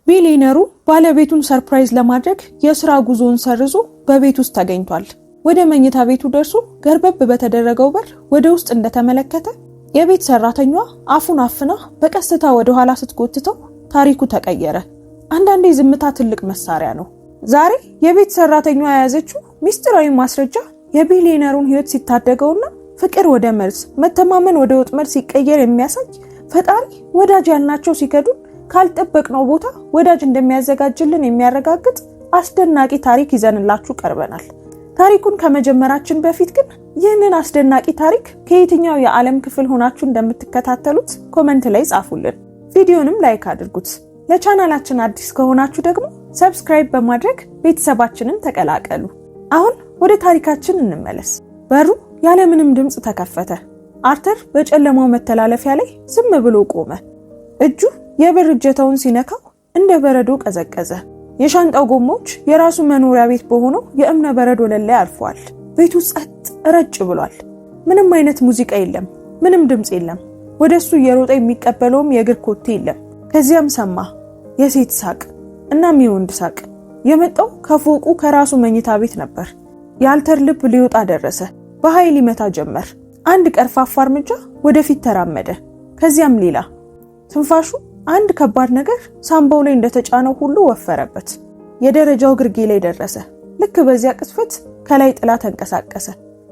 ቢሊየነሩ ባለቤቱን ሰርፕራይዝ ለማድረግ የሥራ ጉዞውን ሰርዞ በቤት ውስጥ ተገኝቷል። ወደ መኝታ ቤቱ ደርሶ ገርበብ በተደረገው በር ወደ ውስጥ እንደተመለከተ የቤት ሰራተኛዋ አፉን አፍና በቀስታ ወደ ኋላ ስትጎትተው ታሪኩ ተቀየረ። አንዳንዴ ዝምታ ትልቅ መሳሪያ ነው። ዛሬ የቤት ሰራተኛዋ የያዘችው ሚስጥራዊ ማስረጃ የቢሊየነሩን ሕይወት ሲታደገውና ፍቅር ወደ መርዝ፣ መተማመን ወደ ወጥመድ ሲቀየር የሚያሳይ ፈጣሪ ወዳጅ ያልናቸው ሲከዱን ካልጠበቅነው ቦታ ወዳጅ እንደሚያዘጋጅልን የሚያረጋግጥ አስደናቂ ታሪክ ይዘንላችሁ ቀርበናል። ታሪኩን ከመጀመራችን በፊት ግን ይህንን አስደናቂ ታሪክ ከየትኛው የዓለም ክፍል ሆናችሁ እንደምትከታተሉት ኮሜንት ላይ ጻፉልን። ቪዲዮንም ላይክ አድርጉት። ለቻናላችን አዲስ ከሆናችሁ ደግሞ ሰብስክራይብ በማድረግ ቤተሰባችንን ተቀላቀሉ። አሁን ወደ ታሪካችን እንመለስ። በሩ ያለምንም ድምጽ ተከፈተ። አርተር በጨለማው መተላለፊያ ላይ ዝም ብሎ ቆመ። እጁ የበር እጀታውን ሲነካው እንደ በረዶ ቀዘቀዘ። የሻንጣው ጎማዎች የራሱ መኖሪያ ቤት በሆነው የእብነ በረዶ ወለል ላይ አርፈዋል። ቤቱ ጸጥ ረጭ ብሏል። ምንም አይነት ሙዚቃ የለም፣ ምንም ድምጽ የለም። ወደሱ እየሮጠ የሚቀበለውም የእግር ኮቴ የለም። ከዚያም ሰማ የሴት ሳቅ እናም የወንድ ሳቅ። የመጣው ከፎቁ ከራሱ መኝታ ቤት ነበር። የአልተር ልብ ሊወጣ ደረሰ። በኃይል ይመታ ጀመር። አንድ ቀርፋፋ እርምጃ ወደፊት ተራመደ። ከዚያም ሌላ። ትንፋሹ አንድ ከባድ ነገር ሳምባው ላይ እንደተጫነው ሁሉ ወፈረበት። የደረጃው ግርጌ ላይ ደረሰ። ልክ በዚያ ቅጽበት ከላይ ጥላ ተንቀሳቀሰ።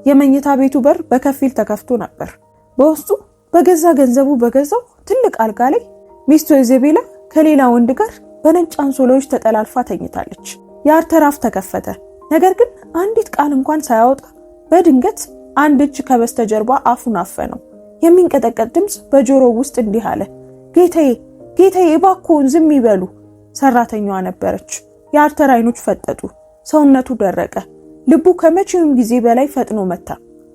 የመኝታ ቤቱ በር በከፊል ተከፍቶ ነበር። በውስጡ በገዛ ገንዘቡ በገዛው ትልቅ አልጋ ላይ ሚስቱ ኢዛቤላ ከሌላ ወንድ ጋር በነጭ አንሶላዎች ተጠላልፋ ተኝታለች። የአርተር አፍ ተከፈተ። ነገር ግን አንዲት ቃል እንኳን ሳያወጣ በድንገት አንድ እጅ ከበስተጀርባ አፉን አፈነው። የሚንቀጠቀጥ ድምጽ በጆሮው ውስጥ እንዲህ አለ፣ ጌታዬ ጌታዬ እባክዎን ዝም ይበሉ። ሰራተኛዋ ነበረች። የአርተር አይኖች ፈጠጡ። ሰውነቱ ደረቀ። ልቡ ከመቼውም ጊዜ በላይ ፈጥኖ መታ።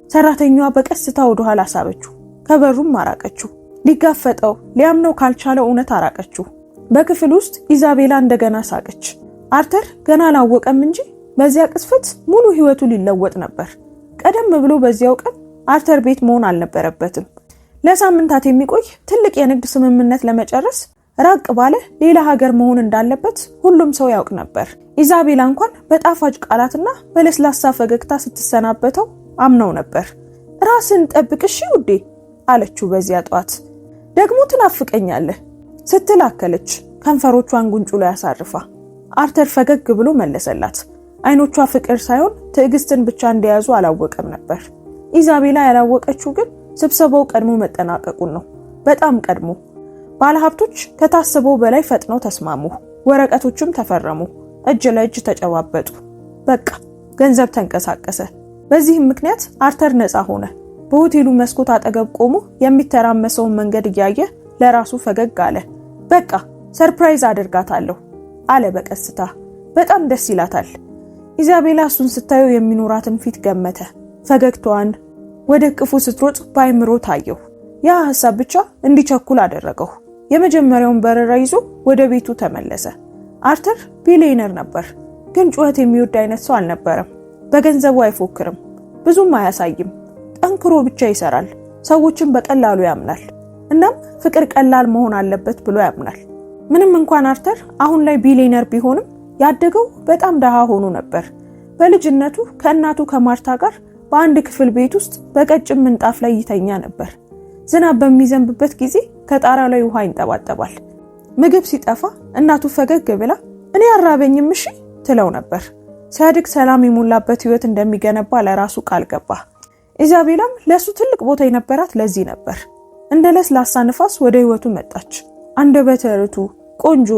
ሰራተኛዋ በቀስታ ወደ ኋላ ሳበችው። ከበሩም አራቀችው። ሊጋፈጠው ሊያምነው ካልቻለው እውነት አራቀችው። በክፍል ውስጥ ኢዛቤላ እንደገና ሳቀች። አርተር ገና አላወቀም እንጂ በዚያ ቅስፈት ሙሉ ህይወቱ ሊለወጥ ነበር። ቀደም ብሎ በዚያው ቀን አርተር ቤት መሆን አልነበረበትም። ለሳምንታት የሚቆይ ትልቅ የንግድ ስምምነት ለመጨረስ ራቅ ባለ ሌላ ሀገር መሆን እንዳለበት ሁሉም ሰው ያውቅ ነበር። ኢዛቤላ እንኳን በጣፋጭ ቃላትና በለስላሳ ፈገግታ ስትሰናበተው አምነው ነበር። ራስን ጠብቅ እሺ ውዴ አለችው በዚያ ጧት። ደግሞ ትናፍቀኛለህ ስትል አከለች፣ ከንፈሮቿን ጉንጩ ላይ አሳርፋ። አርተር ፈገግ ብሎ መለሰላት። አይኖቿ ፍቅር ሳይሆን ትዕግስትን ብቻ እንደያዙ አላወቀም ነበር። ኢዛቤላ ያላወቀችው ግን ስብሰባው ቀድሞ መጠናቀቁን ነው። በጣም ቀድሞ። ባለሀብቶች ከታሰበው በላይ ፈጥነው ተስማሙ። ወረቀቶችም ተፈረሙ። እጅ ለእጅ ተጨባበጡ። በቃ ገንዘብ ተንቀሳቀሰ። በዚህም ምክንያት አርተር ነፃ ሆነ። በሆቴሉ መስኮት አጠገብ ቆሞ የሚተራመሰውን መንገድ እያየ ለራሱ ፈገግ አለ። በቃ ሰርፕራይዝ አድርጋታለሁ አለ በቀስታ። በጣም ደስ ይላታል። ኢዛቤላ እሱን ስታየው የሚኖራትን ፊት ገመተ። ፈገግታዋን ወደ ቅፉ ስትሮጥ ባይምሮ ታየው። ያ ሐሳብ ብቻ እንዲቸኩል አደረገው። የመጀመሪያውን በረራ ይዞ ወደ ቤቱ ተመለሰ። አርተር ቢሊየነር ነበር፣ ግን ጩኸት የሚወድ አይነት ሰው አልነበረም። በገንዘቡ አይፎክርም፣ ብዙም አያሳይም። ጠንክሮ ብቻ ይሰራል። ሰዎችን በቀላሉ ያምናል። እናም ፍቅር ቀላል መሆን አለበት ብሎ ያምናል። ምንም እንኳን አርተር አሁን ላይ ቢሊየነር ቢሆንም ያደገው በጣም ደሃ ሆኖ ነበር። በልጅነቱ ከእናቱ ከማርታ ጋር በአንድ ክፍል ቤት ውስጥ በቀጭን ምንጣፍ ላይ ይተኛ ነበር። ዝናብ በሚዘንብበት ጊዜ ከጣራው ላይ ውሃ ይንጠባጠባል። ምግብ ሲጠፋ እናቱ ፈገግ ብላ እኔ አራበኝም እሺ ትለው ነበር። ሲያድግ ሰላም የሞላበት ህይወት እንደሚገነባ ለራሱ ቃል ገባ። ኢዛቤላም ለሱ ትልቅ ቦታ የነበራት ለዚህ ነበር። እንደ ለስላሳ ንፋስ ወደ ህይወቱ መጣች። አንደበተ ርቱዕ፣ ቆንጆ፣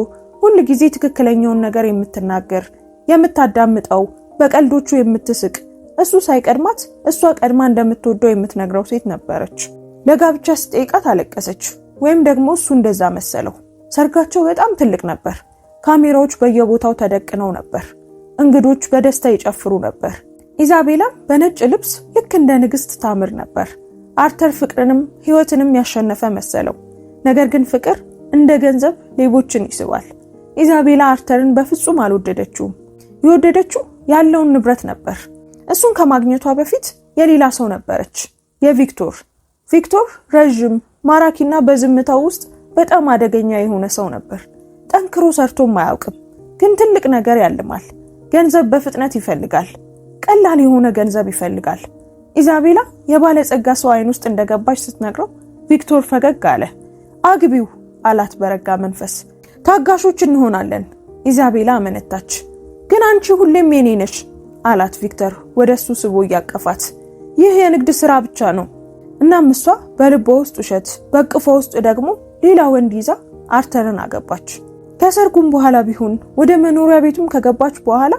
ሁሉ ጊዜ ትክክለኛውን ነገር የምትናገር፣ የምታዳምጠው፣ በቀልዶቹ የምትስቅ፣ እሱ ሳይቀድማት እሷ ቀድማ እንደምትወደው የምትነግረው ሴት ነበረች። ለጋብቻ ስትጠይቃት አለቀሰች፣ ወይም ደግሞ እሱ እንደዛ መሰለው። ሰርጋቸው በጣም ትልቅ ነበር። ካሜራዎች በየቦታው ተደቅነው ነበር። እንግዶች በደስታ ይጨፍሩ ነበር። ኢዛቤላ በነጭ ልብስ ልክ እንደ ንግስት ታምር ነበር። አርተር ፍቅርንም ህይወትንም ያሸነፈ መሰለው። ነገር ግን ፍቅር እንደ ገንዘብ ሌቦችን ይስባል። ኢዛቤላ አርተርን በፍጹም አልወደደችውም። የወደደችው ያለውን ንብረት ነበር። እሱን ከማግኘቷ በፊት የሌላ ሰው ነበረች፣ የቪክቶር። ቪክቶር ረጅም፣ ማራኪና በዝምታው ውስጥ በጣም አደገኛ የሆነ ሰው ነበር። ጠንክሮ ሰርቶም አያውቅም፣ ግን ትልቅ ነገር ያልማል። ገንዘብ በፍጥነት ይፈልጋል። ቀላል የሆነ ገንዘብ ይፈልጋል። ኢዛቤላ የባለጸጋ ሰው አይን ውስጥ እንደገባች ስትነግረው ቪክቶር ፈገግ አለ። አግቢው አላት በረጋ መንፈስ። ታጋሾች እንሆናለን። ኢዛቤላ አመነታች። ግን አንቺ ሁሌም የኔ ነሽ አላት ቪክተር ወደሱ ስቦ ያቀፋት። ይህ የንግድ ስራ ብቻ ነው። እናም እሷ በልቧ ውስጥ ውሸት በቅፏ ውስጥ ደግሞ ሌላ ወንድ ይዛ አርተርን አገባች። ከሰርጉም በኋላ ቢሆን ወደ መኖሪያ ቤቱም ከገባች በኋላ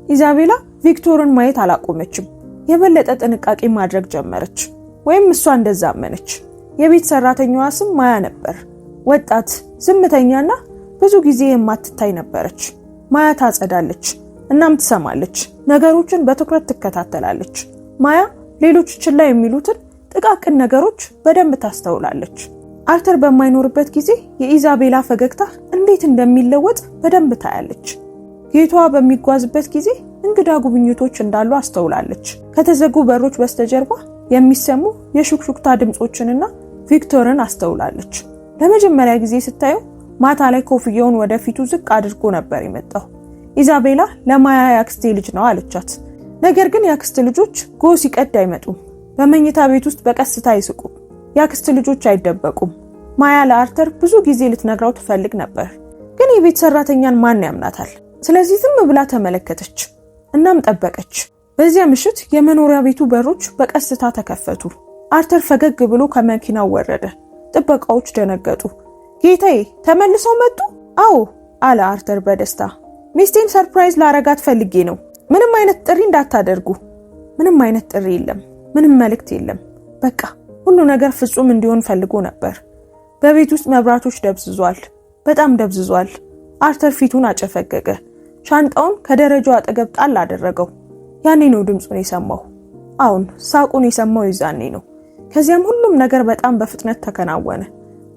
ኢዛቤላ ቪክቶርን ማየት አላቆመችም። የበለጠ ጥንቃቄ ማድረግ ጀመረች፣ ወይም እሷ እንደዛ አመነች። የቤት ሰራተኛዋ ስም ማያ ነበር። ወጣት፣ ዝምተኛና ብዙ ጊዜ የማትታይ ነበረች። ማያ ታጸዳለች፣ እናም ትሰማለች፣ ነገሮችን በትኩረት ትከታተላለች። ማያ ሌሎች ችላ የሚሉትን ጥቃቅን ነገሮች በደንብ ታስተውላለች። አርተር በማይኖርበት ጊዜ የኢዛቤላ ፈገግታ እንዴት እንደሚለወጥ በደንብ ታያለች። ጌቷ በሚጓዝበት ጊዜ እንግዳ ጉብኝቶች እንዳሉ አስተውላለች። ከተዘጉ በሮች በስተጀርባ የሚሰሙ የሹክሹክታ ድምጾችንና ቪክቶርን አስተውላለች። ለመጀመሪያ ጊዜ ስታየው ማታ ላይ ኮፍያውን ወደፊቱ ዝቅ አድርጎ ነበር የመጣው። ኢዛቤላ ለማያ ያክስቴ ልጅ ነው አለቻት። ነገር ግን ያክስት ልጆች ጎ ሲቀድ አይመጡም። በመኝታ ቤት ውስጥ በቀስታ አይስቁም። ያክስት ልጆች አይደበቁም። ማያ ለአርተር ብዙ ጊዜ ልትነግረው ትፈልግ ነበር፣ ግን የቤት ሰራተኛን ማን ያምናታል? ስለዚህ ዝም ብላ ተመለከተች፣ እናም ጠበቀች። በዚያ ምሽት የመኖሪያ ቤቱ በሮች በቀስታ ተከፈቱ። አርተር ፈገግ ብሎ ከመኪናው ወረደ። ጥበቃዎች ደነገጡ። ጌታዬ ተመልሰው መጡ? አዎ አለ አርተር በደስታ። ሚስቴን ሰርፕራይዝ ላረጋት ፈልጌ ነው። ምንም አይነት ጥሪ እንዳታደርጉ። ምንም አይነት ጥሪ የለም፣ ምንም መልእክት የለም። በቃ ሁሉ ነገር ፍጹም እንዲሆን ፈልጎ ነበር። በቤት ውስጥ መብራቶች ደብዝዟል፣ በጣም ደብዝዟል። አርተር ፊቱን አጨፈገገ። ሻንጣውን ከደረጃው አጠገብ ጣል አደረገው። ያኔ ነው ድምጹን የሰማው። አሁን ሳቁን የሰማው ይዛኔ ነው። ከዚያም ሁሉም ነገር በጣም በፍጥነት ተከናወነ።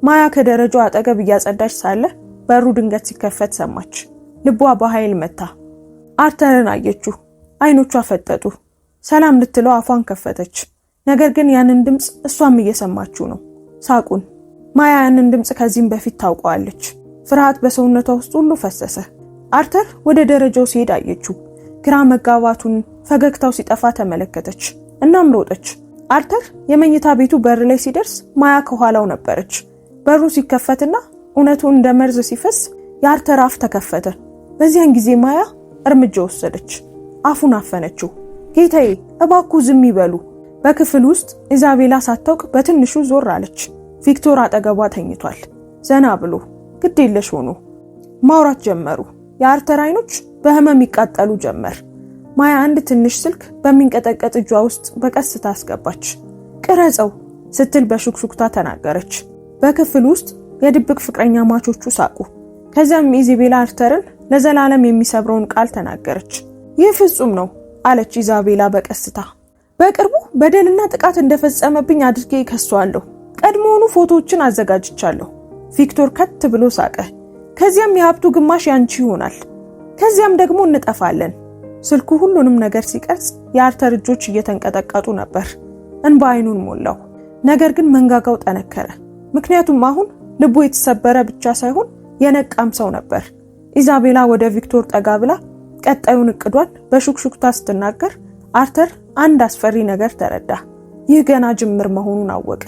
ማያ ከደረጃው አጠገብ እያጸዳች ሳለ በሩ ድንገት ሲከፈት ሰማች። ልቧ በኃይል መታ። አርተርን አየችው። አይኖቿ ፈጠጡ። ሰላም ልትለው አፏን ከፈተች። ነገር ግን ያንን ድምጽ እሷም እየሰማችው ነው፣ ሳቁን። ማያ ያንን ድምጽ ከዚህም በፊት ታውቀዋለች። ፍርሃት በሰውነቷ ውስጥ ሁሉ ፈሰሰ። አርተር ወደ ደረጃው ሲሄድ አየችው። ግራ መጋባቱን፣ ፈገግታው ሲጠፋ ተመለከተች። እናም ሮጠች። አርተር የመኝታ ቤቱ በር ላይ ሲደርስ ማያ ከኋላው ነበረች። በሩ ሲከፈትና እውነቱ እንደ መርዝ ሲፈስ የአርተር አፍ ተከፈተ። በዚያን ጊዜ ማያ እርምጃ ወሰደች። አፉን አፈነችው። ጌታዬ እባክዎ ዝም ይበሉ። በክፍል ውስጥ ኢዛቤላ ሳታውቅ በትንሹ ዞር አለች። ቪክቶር አጠገቧ ተኝቷል፣ ዘና ብሎ ግድ የለሽ ሆኖ። ማውራት ጀመሩ። የአርተር አይኖች በህመም ይቃጠሉ ጀመር። ማያ አንድ ትንሽ ስልክ በሚንቀጠቀጥ እጇ ውስጥ በቀስታ አስገባች። ቅረጸው ስትል በሹክሹክታ ተናገረች። በክፍል ውስጥ የድብቅ ፍቅረኛ ማቾቹ ሳቁ። ከዚያም ኢዛቤላ አርተርን ለዘላለም የሚሰብረውን ቃል ተናገረች። ይህ ፍጹም ነው አለች ኢዛቤላ በቀስታ። በቅርቡ በደልና ጥቃት እንደፈጸመብኝ አድርጌ ይከሷለሁ። ቀድሞውኑ ፎቶዎችን አዘጋጅቻለሁ። ቪክቶር ከት ብሎ ሳቀ። ከዚያም የሀብቱ ግማሽ ያንቺ ይሆናል። ከዚያም ደግሞ እንጠፋለን። ስልኩ ሁሉንም ነገር ሲቀርጽ የአርተር እጆች እየተንቀጠቀጡ ነበር። እንባ አይኑን ሞላው። ነገር ግን መንጋጋው ጠነከረ። ምክንያቱም አሁን ልቡ የተሰበረ ብቻ ሳይሆን የነቃም ሰው ነበር። ኢዛቤላ ወደ ቪክቶር ጠጋ ብላ ቀጣዩን እቅዷን በሹክሹክታ ስትናገር አርተር አንድ አስፈሪ ነገር ተረዳ። ይህ ገና ጅምር መሆኑን አወቀ።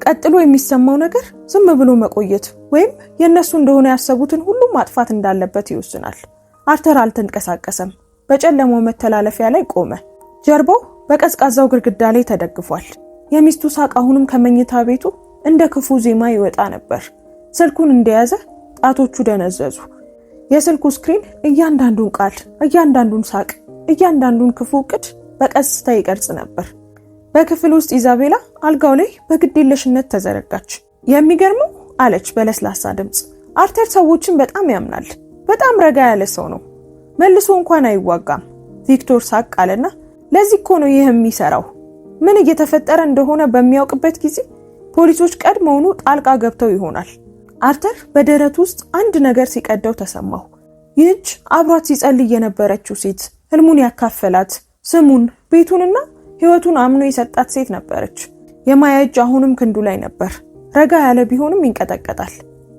ቀጥሎ የሚሰማው ነገር ዝም ብሎ መቆየት ወይም የነሱ እንደሆነ ያሰቡትን ሁሉ ማጥፋት እንዳለበት ይወስናል። አርተር አልተንቀሳቀሰም። በጨለማው መተላለፊያ ላይ ቆመ። ጀርባው በቀዝቃዛው ግድግዳ ላይ ተደግፏል። የሚስቱ ሳቅ አሁንም ከመኝታ ቤቱ እንደ ክፉ ዜማ ይወጣ ነበር። ስልኩን እንደያዘ ጣቶቹ ደነዘዙ። የስልኩ ስክሪን እያንዳንዱን ቃል፣ እያንዳንዱን ሳቅ፣ እያንዳንዱን ክፉ እቅድ በቀስታ ይቀርጽ ነበር። በክፍል ውስጥ ኢዛቤላ አልጋው ላይ በግዴለሽነት ተዘረጋች። የሚገርመው አለች በለስላሳ ድምጽ፣ አርተር ሰዎችን በጣም ያምናል። በጣም ረጋ ያለ ሰው ነው። መልሶ እንኳን አይዋጋም። ቪክቶር ሳቅ አለና ለዚህ እኮ ነው ይህ የሚሰራው። ምን እየተፈጠረ እንደሆነ በሚያውቅበት ጊዜ ፖሊሶች ቀድመውኑ ጣልቃ ገብተው ይሆናል። አርተር በደረቱ ውስጥ አንድ ነገር ሲቀደው ተሰማው። ይህች አብሯት ሲጸልይ የነበረችው ሴት፣ ህልሙን ያካፈላት፣ ስሙን፣ ቤቱንና ህይወቱን አምኖ የሰጣት ሴት ነበረች። የማያ እጅ አሁንም ክንዱ ላይ ነበር። ረጋ ያለ ቢሆንም ይንቀጠቀጣል።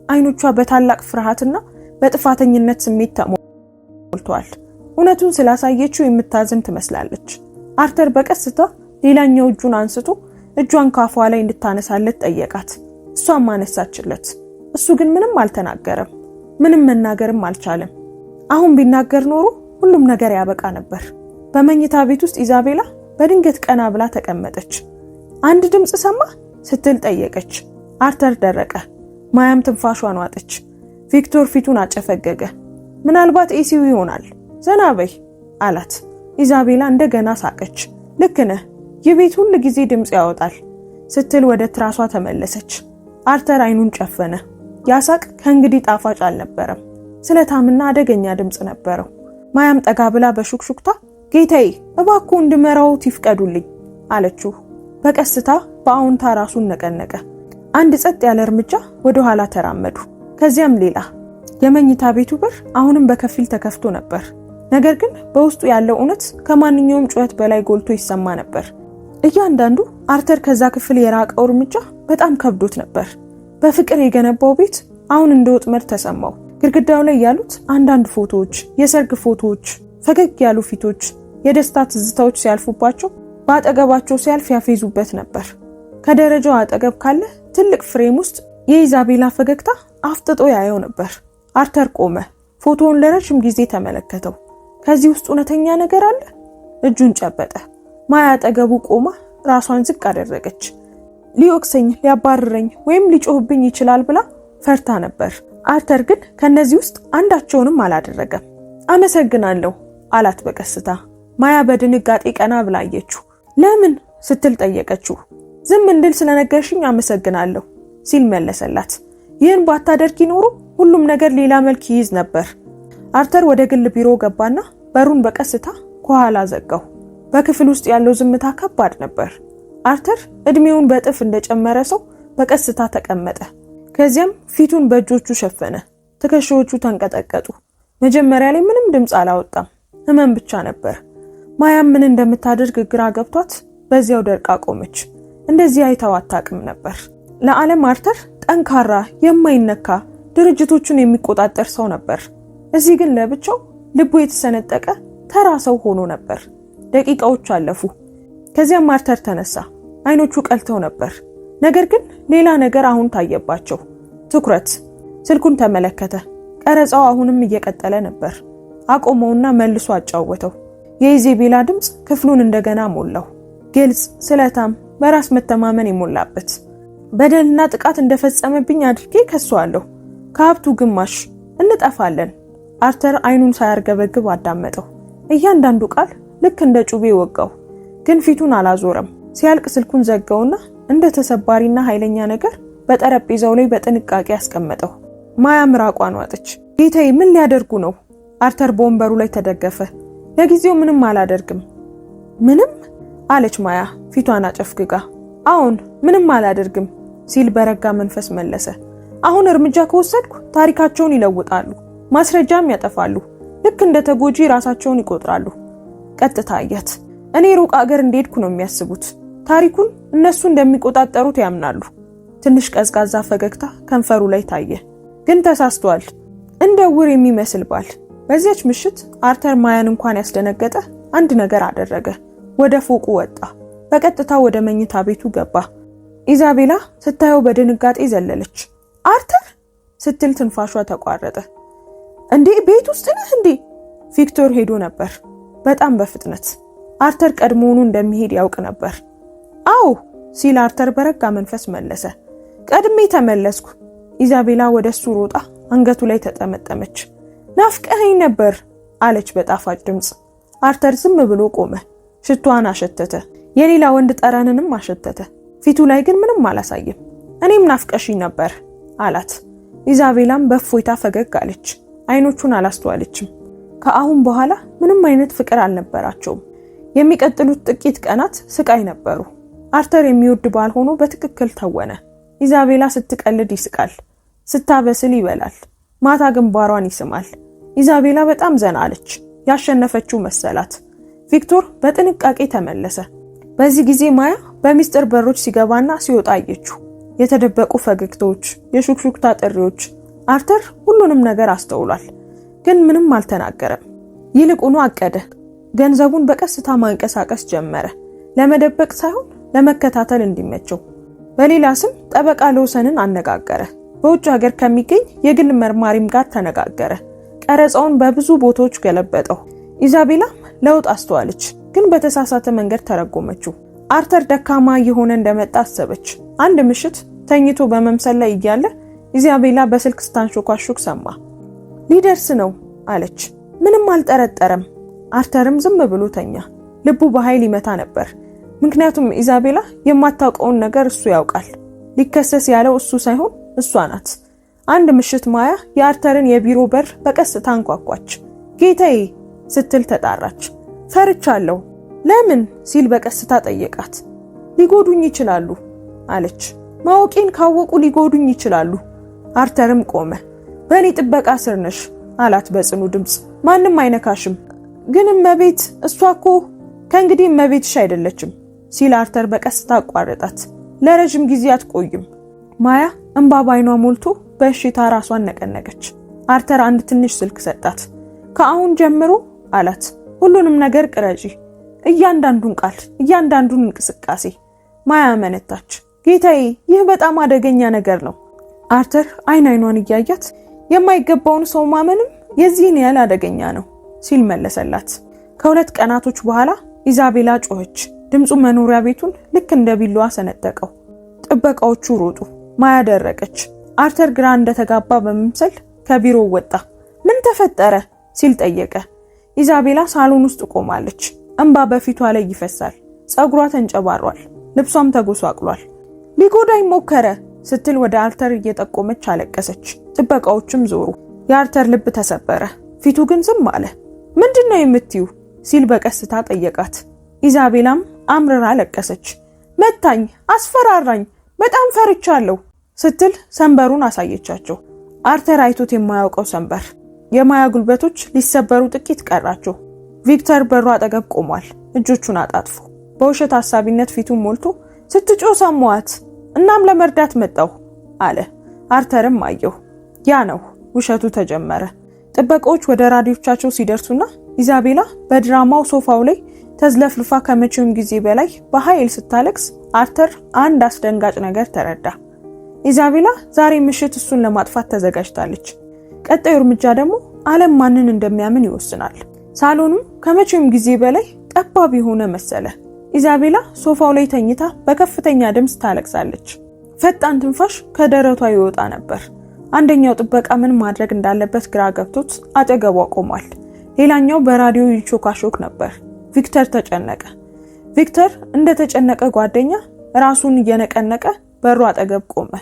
አይኖቿ በታላቅ ፍርሃትና በጥፋተኝነት ስሜት ተሞልቷል። እውነቱን ስላሳየችው የምታዝን ትመስላለች። አርተር በቀስታ ሌላኛው እጁን አንስቶ እጇን ካፏ ላይ እንድታነሳለት ጠየቃት። እሷም አነሳችለት። እሱ ግን ምንም አልተናገረም። ምንም መናገርም አልቻለም። አሁን ቢናገር ኖሮ ሁሉም ነገር ያበቃ ነበር። በመኝታ ቤት ውስጥ ኢዛቤላ በድንገት ቀና ብላ ተቀመጠች። አንድ ድምጽ ሰማ ስትል ጠየቀች። አርተር ደረቀ። ማያም ትንፋሿን ዋጠች። ቪክቶር ፊቱን አጨፈገገ። ምናልባት ኤሲው ይሆናል፣ ዘና በይ አላት። ኢዛቤላ እንደገና ሳቀች። ልክ ነህ፣ የቤት ሁሉ ጊዜ ድምጽ ያወጣል ስትል ወደ ትራሷ ተመለሰች። አርተር አይኑን ጨፈነ። ያሳቅ ከእንግዲህ ጣፋጭ አልነበረም። ስለታምና አደገኛ ድምጽ ነበረው። ማያም ጠጋ ብላ በሹክሹክታ ጌታዬ እባክዎ እንድመራዎት ይፍቀዱልኝ አለችው። በቀስታ በአውንታ ራሱን ነቀነቀ። አንድ ጸጥ ያለ እርምጃ ወደ ኋላ ተራመዱ። ከዚያም ሌላ። የመኝታ ቤቱ በር አሁንም በከፊል ተከፍቶ ነበር። ነገር ግን በውስጡ ያለው እውነት ከማንኛውም ጩኸት በላይ ጎልቶ ይሰማ ነበር። እያንዳንዱ አርተር ከዛ ክፍል የራቀው እርምጃ በጣም ከብዶት ነበር። በፍቅር የገነባው ቤት አሁን እንደ ወጥመድ ተሰማው። ግድግዳው ላይ ያሉት አንዳንድ ፎቶዎች፣ የሰርግ ፎቶዎች፣ ፈገግ ያሉ ፊቶች፣ የደስታ ትዝታዎች ሲያልፉባቸው በአጠገባቸው ሲያልፍ ያፌዙበት ነበር። ከደረጃው አጠገብ ካለ ትልቅ ፍሬም ውስጥ የኢዛቤላ ፈገግታ አፍጥጦ ያየው ነበር። አርተር ቆመ። ፎቶውን ለረጅም ጊዜ ተመለከተው። ከዚህ ውስጥ እውነተኛ ነገር አለ? እጁን ጨበጠ። ማያ አጠገቡ ቆማ ራሷን ዝቅ አደረገች። ሊወቅሰኝ፣ ሊያባርረኝ ወይም ሊጮህብኝ ይችላል ብላ ፈርታ ነበር። አርተር ግን ከነዚህ ውስጥ አንዳቸውንም አላደረገም። አመሰግናለሁ አላት በቀስታ። ማያ በድንጋጤ ቀና ብላ አየችው። ለምን ስትል ጠየቀችው። ዝም እንድል ስለነገርሽኝ አመሰግናለሁ ሲል መለሰላት። ይህን ባታደርጊ ኖሮ ሁሉም ነገር ሌላ መልክ ይይዝ ነበር። አርተር ወደ ግል ቢሮ ገባና በሩን በቀስታ ከኋላ ዘጋው። በክፍል ውስጥ ያለው ዝምታ ከባድ ነበር። አርተር እድሜውን በጥፍ እንደጨመረ ሰው በቀስታ ተቀመጠ። ከዚያም ፊቱን በእጆቹ ሸፈነ። ትከሻዎቹ ተንቀጠቀጡ። መጀመሪያ ላይ ምንም ድምጽ አላወጣም። ህመም ብቻ ነበር። ማያም ምን እንደምታደርግ ግራ ገብቷት በዚያው ደርቃ ቆመች። እንደዚህ አይተው አታውቅም ነበር። ለዓለም አርተር ጠንካራ፣ የማይነካ ድርጅቶቹን የሚቆጣጠር ሰው ነበር። እዚህ ግን ለብቻው ልቡ የተሰነጠቀ ተራ ሰው ሆኖ ነበር። ደቂቃዎች አለፉ። ከዚያም አርተር ተነሳ። አይኖቹ ቀልተው ነበር። ነገር ግን ሌላ ነገር አሁን ታየባቸው። ትኩረት። ስልኩን ተመለከተ። ቀረጻው አሁንም እየቀጠለ ነበር። አቆመውና መልሶ አጫወተው። የኢዛቤላ ድምጽ ክፍሉን እንደገና ሞላው። ግልጽ፣ ስለታም፣ በራስ መተማመን የሞላበት። በደልና ጥቃት እንደፈጸመብኝ አድርጌ ከሷለሁ። ከሀብቱ ግማሽ እንጠፋለን። አርተር አይኑን ሳያርገበግብ አዳመጠው። እያንዳንዱ ቃል ልክ እንደ ጩቤ ወጋው። ግን ፊቱን አላዞረም። ሲያልቅ ስልኩን ዘጋውና እንደ ተሰባሪና ኃይለኛ ነገር በጠረጴዛው ላይ በጥንቃቄ አስቀመጠው። ማያ ምራቋን ዋጠች። ጌታዬ ምን ሊያደርጉ ነው? አርተር በወንበሩ ላይ ተደገፈ። ለጊዜው ምንም አላደርግም። ምንም? አለች ማያ ፊቷን አጨፍግጋ። አሁን ምንም አላደርግም ሲል በረጋ መንፈስ መለሰ። አሁን እርምጃ ከወሰድኩ ታሪካቸውን ይለውጣሉ፣ ማስረጃም ያጠፋሉ። ልክ እንደ ተጎጂ ራሳቸውን ይቆጥራሉ። ቀጥታ አያት። እኔ ሩቅ አገር እንደሄድኩ ነው የሚያስቡት። ታሪኩን እነሱ እንደሚቆጣጠሩት ያምናሉ። ትንሽ ቀዝቃዛ ፈገግታ ከንፈሩ ላይ ታየ። ግን ተሳስተዋል። እንደ ውር የሚመስል ባል። በዚያች ምሽት አርተር ማያን እንኳን ያስደነገጠ አንድ ነገር አደረገ። ወደ ፎቁ ወጣ። በቀጥታ ወደ መኝታ ቤቱ ገባ። ኢዛቤላ ስታየው በድንጋጤ ዘለለች። አርተር ስትል ትንፋሿ ተቋረጠ። እንዴ ቤት ውስጥ ነህ እንዴ? ቪክቶር ሄዶ ነበር፣ በጣም በፍጥነት። አርተር ቀድሞውኑ እንደሚሄድ ያውቅ ነበር። አዎ ሲል አርተር በረጋ መንፈስ መለሰ። ቀድሜ ተመለስኩ። ኢዛቤላ ወደሱ ሮጣ አንገቱ ላይ ተጠመጠመች። ናፍቀኸኝ ነበር አለች በጣፋጭ ድምጽ። አርተር ዝም ብሎ ቆመ። ሽቷን አሸተተ። የሌላ ወንድ ጠረንንም አሸተተ። ፊቱ ላይ ግን ምንም አላሳየም። እኔም ናፍቀሽኝ ነበር አላት። ኢዛቤላም በእፎይታ ፈገግ አለች። አይኖቹን አላስተዋለችም። ከአሁን በኋላ ምንም አይነት ፍቅር አልነበራቸውም። የሚቀጥሉት ጥቂት ቀናት ስቃይ ነበሩ። አርተር የሚወድ ባል ሆኖ በትክክል ተወነ። ኢዛቤላ ስትቀልድ ይስቃል፣ ስታበስል ይበላል፣ ማታ ግንባሯን ይስማል። ኢዛቤላ በጣም ዘና አለች። ያሸነፈችው መሰላት። ቪክቶር በጥንቃቄ ተመለሰ። በዚህ ጊዜ ማያ በሚስጥር በሮች ሲገባና ሲወጣ አየችው። የተደበቁ ፈገግታዎች፣ የሹክሹክታ ጥሪዎች፣ አርተር ሁሉንም ነገር አስተውሏል፣ ግን ምንም አልተናገረም። ይልቁኑ አቀደ። ገንዘቡን በቀስታ ማንቀሳቀስ ጀመረ፣ ለመደበቅ ሳይሆን ለመከታተል እንዲመቸው። በሌላ ስም ጠበቃ ሎሰንን አነጋገረ። በውጭ ሀገር ከሚገኝ የግል መርማሪም ጋር ተነጋገረ። ቀረጻውን በብዙ ቦታዎች ገለበጠው። ኢዛቤላ ለውጥ አስተዋለች፣ ግን በተሳሳተ መንገድ ተረጎመችው። አርተር ደካማ የሆነ እንደመጣ አሰበች። አንድ ምሽት ተኝቶ በመምሰል ላይ እያለ ኢዛቤላ በስልክ ስታንሾካሹክ ሰማ። ሊደርስ ነው አለች። ምንም አልጠረጠረም። አርተርም ዝም ብሎ ተኛ። ልቡ በኃይል ይመታ ነበር፣ ምክንያቱም ኢዛቤላ የማታውቀውን ነገር እሱ ያውቃል። ሊከሰስ ያለው እሱ ሳይሆን እሷ ናት። አንድ ምሽት ማያ የአርተርን የቢሮ በር በቀስታ አንኳኳች። ጌታዬ ስትል ተጣራች። ፈርቻለሁ። ለምን ሲል በቀስታ ጠየቃት። ሊጎዱኝ ይችላሉ አለች። ማወቄን ካወቁ ሊጎዱኝ ይችላሉ። አርተርም ቆመ። በእኔ ጥበቃ ስር ነሽ አላት በጽኑ ድምፅ። ማንም አይነካሽም። ግን እመቤት፣ እሷ እኮ ከእንግዲህ እመቤትሽ አይደለችም ሲል አርተር በቀስታ አቋረጣት። ለረጅም ጊዜ አትቆይም። ማያ እንባ ባይኗ ሞልቶ በእሽታ ራሷን ነቀነቀች። አርተር አንድ ትንሽ ስልክ ሰጣት። ከአሁን ጀምሮ አላት ሁሉንም ነገር ቅረጪ፣ እያንዳንዱን ቃል፣ እያንዳንዱን እንቅስቃሴ። ማያ አመነታች። ጌታዬ፣ ይህ በጣም አደገኛ ነገር ነው። አርተር አይኗን እያያት የማይገባውን ሰው ማመንም የዚህን ያህል አደገኛ ነው ሲል መለሰላት። ከሁለት ቀናቶች በኋላ ኢዛቤላ ጮኸች። ድምፁ መኖሪያ ቤቱን ልክ እንደ ቢላዋ ሰነጠቀው። ጥበቃዎቹ ሮጡ። ማያ ደረቀች። አርተር ግራ እንደተጋባ በመምሰል ከቢሮው ወጣ። ምን ተፈጠረ ሲል ጠየቀ። ኢዛቤላ ሳሎን ውስጥ ቆማለች። እንባ በፊቷ ላይ ይፈሳል። ጸጉሯ ተንጨባሯል። ልብሷም ተጎሳቅሏል። ሊጎዳኝ ሞከረ ስትል ወደ አርተር እየጠቆመች አለቀሰች። ጥበቃዎችም ዞሩ። የአርተር ልብ ተሰበረ። ፊቱ ግን ዝም አለ። ምንድነው የምትዩ ሲል በቀስታ ጠየቃት። ኢዛቤላም አምርራ አለቀሰች። መታኝ፣ አስፈራራኝ፣ በጣም ፈርቻለሁ ስትል ሰንበሩን አሳየቻቸው። አርተር አይቶት የማያውቀው ሰንበር። የማያ ጉልበቶች ሊሰበሩ ጥቂት ቀራቸው። ቪክተር በሩ አጠገብ ቆሟል፣ እጆቹን አጣጥፎ። በውሸት ሐሳቢነት ፊቱን ሞልቶ ስትጮ ሰማዋት፣ እናም ለመርዳት መጣሁ አለ። አርተርም አየው። ያ ነው፣ ውሸቱ ተጀመረ። ጥበቃዎች ወደ ራዲዮቻቸው ሲደርሱና ኢዛቤላ በድራማው ሶፋው ላይ ተዝለፍልፋ ከመቼውም ጊዜ በላይ በኃይል ስታለቅስ አርተር አንድ አስደንጋጭ ነገር ተረዳ። ኢዛቤላ ዛሬ ምሽት እሱን ለማጥፋት ተዘጋጅታለች። ቀጣዩ እርምጃ ደግሞ ዓለም ማንን እንደሚያምን ይወስናል። ሳሎኑም ከመቼውም ጊዜ በላይ ጠባብ የሆነ መሰለ። ኢዛቤላ ሶፋው ላይ ተኝታ በከፍተኛ ድምፅ ታለቅሳለች። ፈጣን ትንፋሽ ከደረቷ ይወጣ ነበር። አንደኛው ጥበቃ ምን ማድረግ እንዳለበት ግራ ገብቶት አጠገቧ ቆሟል። ሌላኛው በራዲዮ ይቾካሾክ ነበር። ቪክተር ተጨነቀ። ቪክተር እንደተጨነቀ ጓደኛ ራሱን እየነቀነቀ በሩ አጠገብ ቆመ።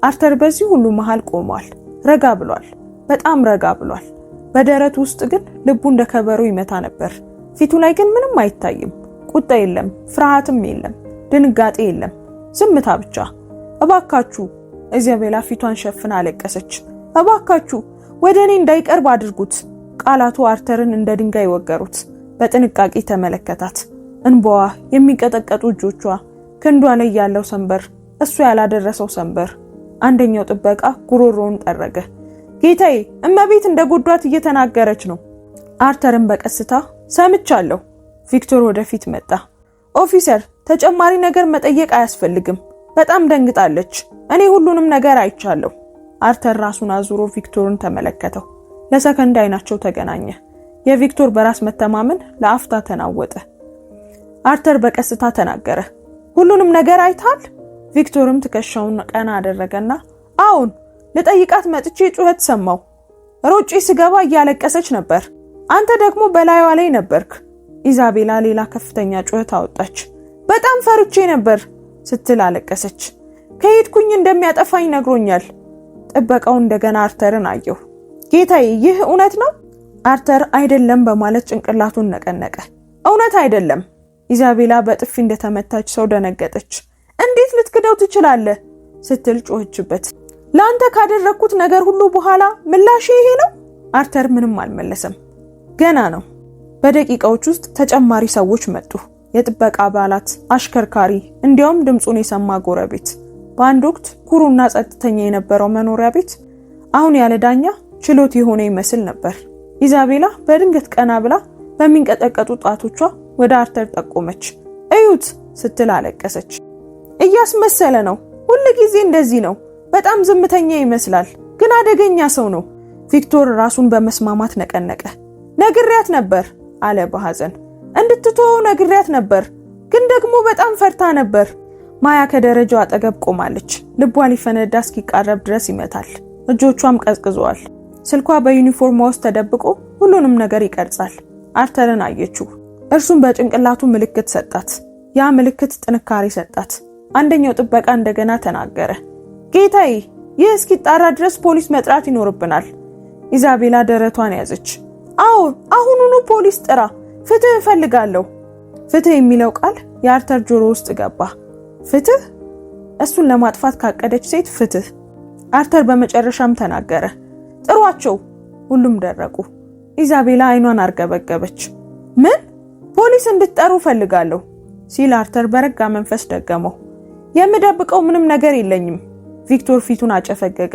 አርተር በዚህ ሁሉ መሃል ቆሟል። ረጋ ብሏል፣ በጣም ረጋ ብሏል። በደረቱ ውስጥ ግን ልቡ እንደ ከበሮ ይመታ ነበር። ፊቱ ላይ ግን ምንም አይታይም። ቁጣ የለም፣ ፍርሃትም የለም፣ ድንጋጤ የለም፣ ዝምታ ብቻ። እባካችሁ፣ ኢዛቤላ ፊቷን ሸፍና አለቀሰች። እባካችሁ ወደ እኔ እንዳይቀርብ አድርጉት። ቃላቱ አርተርን እንደ ድንጋይ ወገሩት። በጥንቃቄ ተመለከታት። እንባዋ፣ የሚቀጠቀጡ እጆቿ፣ ክንዷ ላይ ያለው ሰንበር፣ እሱ ያላደረሰው ሰንበር። አንደኛው ጥበቃ ጉሮሮውን ጠረገ። ጌታዬ፣ እመቤት እንደጎዷት እየተናገረች ነው። አርተርን በቀስታ ሰምቻለሁ። ቪክተር ወደፊት መጣ። ኦፊሰር፣ ተጨማሪ ነገር መጠየቅ አያስፈልግም። በጣም ደንግጣለች። እኔ ሁሉንም ነገር አይቻለሁ። አርተር ራሱን አዙሮ ቪክተርን ተመለከተው። ለሰከንድ አይናቸው ተገናኘ። የቪክተር በራስ መተማመን ለአፍታ ተናወጠ። አርተር በቀስታ ተናገረ። ሁሉንም ነገር አይታል? ቪክተርም ትከሻውን ቀና አደረገና አዎን፣ ልጠይቃት መጥቼ ጩኸት ሰማው። ሮጪ ስገባ እያለቀሰች ነበር። አንተ ደግሞ በላይዋ ላይ ነበርክ። ኢዛቤላ ሌላ ከፍተኛ ጩኸት አወጣች። በጣም ፈርቼ ነበር ስትል አለቀሰች። ከሄድኩኝ እንደሚያጠፋኝ ነግሮኛል። ጥበቃው እንደገና አርተርን አየው። ጌታዬ፣ ይህ እውነት ነው? አርተር አይደለም በማለት ጭንቅላቱን ነቀነቀ። እውነት አይደለም። ኢዛቤላ በጥፊ እንደተመታች ሰው ደነገጠች። እንዴት ልትክደው ትችላለህ? ስትል ጮህችበት። ለአንተ ካደረኩት ነገር ሁሉ በኋላ ምላሽ ይሄ ነው? አርተር ምንም አልመለሰም። ገና ነው። በደቂቃዎች ውስጥ ተጨማሪ ሰዎች መጡ። የጥበቃ አባላት፣ አሽከርካሪ፣ እንዲያውም ድምጹን የሰማ ጎረቤት። በአንድ ወቅት ኩሩና ጸጥተኛ የነበረው መኖሪያ ቤት አሁን ያለ ዳኛ ችሎት የሆነ ይመስል ነበር። ኢዛቤላ በድንገት ቀና ብላ በሚንቀጠቀጡ ጣቶቿ ወደ አርተር ጠቆመች። እዩት ስትል አለቀሰች። እያስመሰለ ነው። ሁሉ ጊዜ እንደዚህ ነው። በጣም ዝምተኛ ይመስላል፣ ግን አደገኛ ሰው ነው። ቪክቶር ራሱን በመስማማት ነቀነቀ። ነግሬያት ነበር አለ በሐዘን። እንድትተወው ነግሬያት ነበር፣ ግን ደግሞ በጣም ፈርታ ነበር። ማያ ከደረጃው አጠገብ ቆማለች። ልቧ ሊፈነዳ እስኪቃረብ ድረስ ይመታል። እጆቿም ቀዝቅዘዋል። ስልኳ በዩኒፎርሟ ውስጥ ተደብቆ ሁሉንም ነገር ይቀርጻል። አርተርን አየችው። እርሱም በጭንቅላቱ ምልክት ሰጣት። ያ ምልክት ጥንካሬ ሰጣት። አንደኛው ጥበቃ እንደገና ተናገረ። ጌታዬ፣ ይህ እስኪጣራ ድረስ ፖሊስ መጥራት ይኖርብናል። ኢዛቤላ ደረቷን ያዘች። አዎ፣ አሁኑኑ ፖሊስ ጥራ። ፍትህ እፈልጋለሁ። ፍትህ የሚለው ቃል የአርተር ጆሮ ውስጥ ገባ። ፍትህ? እሱን ለማጥፋት ካቀደች ሴት ፍትህ። አርተር በመጨረሻም ተናገረ። ጥሯቸው። ሁሉም ደረቁ። ኢዛቤላ አይኗን አርገበገበች። ምን? ፖሊስ እንድትጠሩ ፈልጋለሁ ሲል አርተር በረጋ መንፈስ ደገመው። የምደብቀው ምንም ነገር የለኝም። ቪክቶር ፊቱን አጨፈገገ።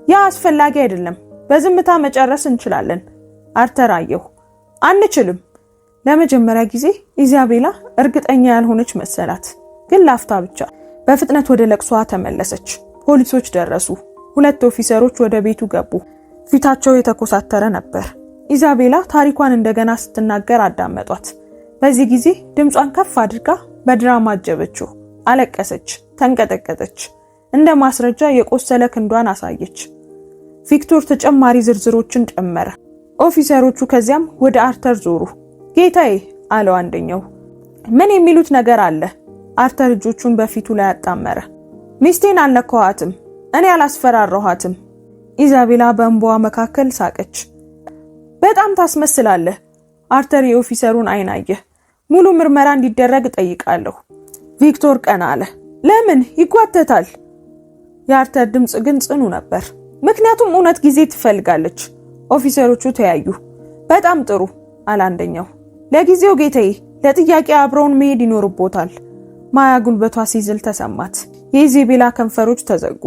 ያ አስፈላጊ አይደለም። በዝምታ መጨረስ እንችላለን። አርተር አየሁ። አንችልም። ለመጀመሪያ ጊዜ ኢዛቤላ እርግጠኛ ያልሆነች መሰላት፣ ግን ላፍታ ብቻ። በፍጥነት ወደ ለቅሷ ተመለሰች። ፖሊሶች ደረሱ። 2 ኦፊሰሮች ወደ ቤቱ ገቡ። ፊታቸው የተኮሳተረ ነበር። ኢዛቤላ ታሪኳን እንደገና ስትናገር አዳመጧት። በዚህ ጊዜ ድምጿን ከፍ አድርጋ በድራማ አጀበችው። አለቀሰች፣ ተንቀጠቀጠች። እንደ ማስረጃ የቆሰለ ክንዷን አሳየች። ቪክቶር ተጨማሪ ዝርዝሮችን ጨመረ። ኦፊሰሮቹ ከዚያም ወደ አርተር ዞሩ። ጌታዬ አለው አንደኛው። ምን የሚሉት ነገር አለ? አርተር እጆቹን በፊቱ ላይ አጣመረ። ሚስቴን አልነካኋትም፣ እኔ አላስፈራራኋትም። ኢዛቤላ በእንባዋ መካከል ሳቀች። በጣም ታስመስላለህ። አርተር የኦፊሰሩን አይን አየ። ሙሉ ምርመራ እንዲደረግ ጠይቃለሁ። ቪክቶር ቀና አለ። ለምን ይጓተታል? የአርተር ድምጽ ግን ጽኑ ነበር። ምክንያቱም እውነት ጊዜ ትፈልጋለች። ኦፊሰሮቹ ተያዩ። በጣም ጥሩ አለ አንደኛው። ለጊዜው ጌታዬ፣ ለጥያቄ አብረውን መሄድ ይኖርቦታል። ማያ ጉልበቷ ሲዝል ተሰማት። የኢዛቤላ ከንፈሮች ተዘጉ።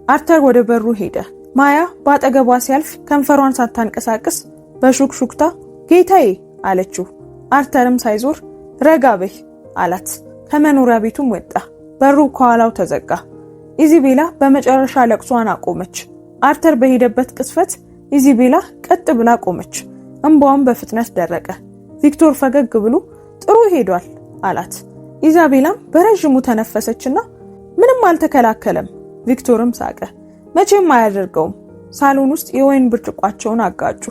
አርተር ወደ በሩ ሄደ። ማያ በአጠገቧ ሲያልፍ ከንፈሯን ሳታንቀሳቅስ በሹክሹክታ ጌታዬ አለችው። አርተርም ሳይዞር ረጋ በይ አላት። ከመኖሪያ ቤቱም ወጣ። በሩ ከኋላው ተዘጋ። ኢዛቤላ በመጨረሻ ለቅሷን አቆመች። አርተር በሄደበት ቅስፈት ኢዛቤላ ቀጥ ብላ ቆመች። እንባዋም በፍጥነት ደረቀ። ቪክቶር ፈገግ ብሎ ጥሩ ሄዷል አላት። ኢዛቤላም በረጅሙ ተነፈሰችና ምንም አልተከላከለም። ቪክቶርም ሳቀ። መቼም አያደርገውም። ሳሎን ውስጥ የወይን ብርጭቋቸውን አጋጩ።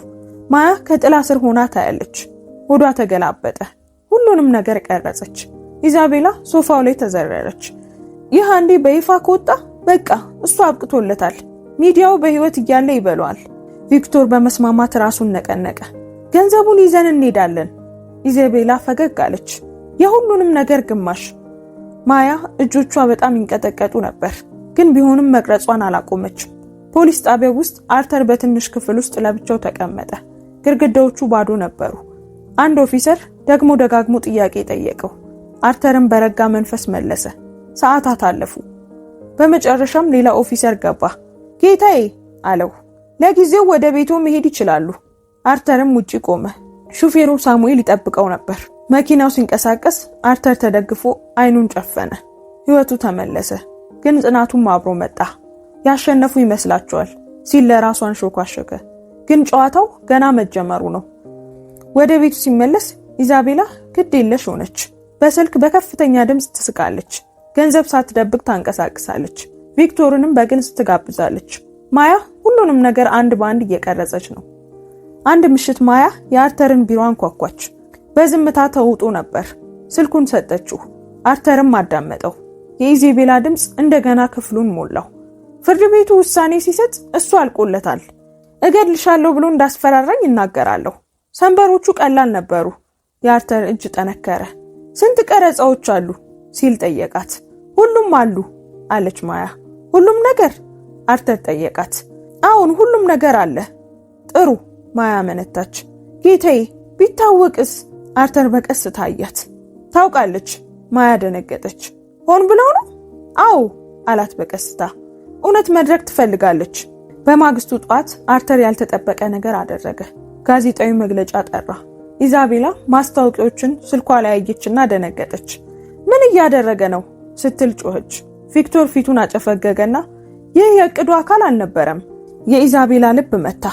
ማያ ከጥላ ስር ሆና ታያለች። ሆዷ ተገላበጠ። ሁሉንም ነገር ቀረጸች። ኢዛቤላ ሶፋው ላይ ተዘረረች። ይህ አንዴ በይፋ ከወጣ በቃ እሱ አብቅቶለታል። ሚዲያው በህይወት እያለ ይበሏል። ቪክቶር በመስማማት ራሱን ነቀነቀ። ገንዘቡን ይዘን እንሄዳለን። ኢዛቤላ ፈገግ አለች። የሁሉንም ነገር ግማሽ። ማያ እጆቿ በጣም ይንቀጠቀጡ ነበር፣ ግን ቢሆንም መቅረጿን አላቆመችም። ፖሊስ ጣቢያው ውስጥ አርተር በትንሽ ክፍል ውስጥ ለብቻው ተቀመጠ። ግድግዳዎቹ ባዶ ነበሩ። አንድ ኦፊሰር ደግሞ ደጋግሞ ጥያቄ ጠየቀው። አርተርም በረጋ መንፈስ መለሰ። ሰዓታት አለፉ። በመጨረሻም ሌላ ኦፊሰር ገባ። ጌታዬ አለው። ለጊዜው ወደ ቤቱ መሄድ ይችላሉ። አርተርም ውጪ ቆመ። ሹፌሩ ሳሙኤል ይጠብቀው ነበር። መኪናው ሲንቀሳቀስ አርተር ተደግፎ አይኑን ጨፈነ። ህይወቱ ተመለሰ፣ ግን ጽናቱም አብሮ መጣ። ያሸነፉ ይመስላቸዋል ሲል ለራሱ አንሾካሸከ። ግን ጨዋታው ገና መጀመሩ ነው። ወደ ቤቱ ሲመለስ ኢዛቤላ ግድ የለሽ ሆነች። በስልክ በከፍተኛ ድምጽ ትስቃለች። ገንዘብ ሳትደብቅ ታንቀሳቅሳለች። ቪክቶርንም በግልጽ ትጋብዛለች። ማያ ሁሉንም ነገር አንድ በአንድ እየቀረጸች ነው። አንድ ምሽት ማያ የአርተርን ቢሮ አንኳኳች። በዝምታ ተውጦ ነበር። ስልኩን ሰጠችው። አርተርም አዳመጠው። የኢዛቤላ ድምጽ እንደገና ክፍሉን ሞላው። ፍርድ ቤቱ ውሳኔ ሲሰጥ እሱ አልቆለታል። እገድልሻለሁ ብሎ እንዳስፈራራኝ እናገራለሁ። ሰንበሮቹ ቀላል ነበሩ። የአርተር እጅ ጠነከረ። ስንት ቀረጻዎች አሉ ሲል ጠየቃት። ሁሉም አሉ አለች ማያ። ሁሉም ነገር? አርተር ጠየቃት። አሁን ሁሉም ነገር አለ። ጥሩ ማያ መነታች። ጌታዬ ቢታወቅስ? አርተር በቀስታ አያት። ታውቃለች። ማያ ደነገጠች። ሆን ብለው ነው? አዎ አላት በቀስታ። እውነት መድረክ ትፈልጋለች። በማግስቱ ጧት አርተር ያልተጠበቀ ነገር አደረገ። ጋዜጣዊ መግለጫ ጠራ። ኢዛቤላ ማስታወቂያዎችን ስልኳ ላይ አየችና ደነገጠች። ምን እያደረገ ነው ስትል ጮኸች። ቪክቶር ፊቱን አጨፈገገና ይህ የእቅዱ አካል አልነበረም። የኢዛቤላ ልብ መታ።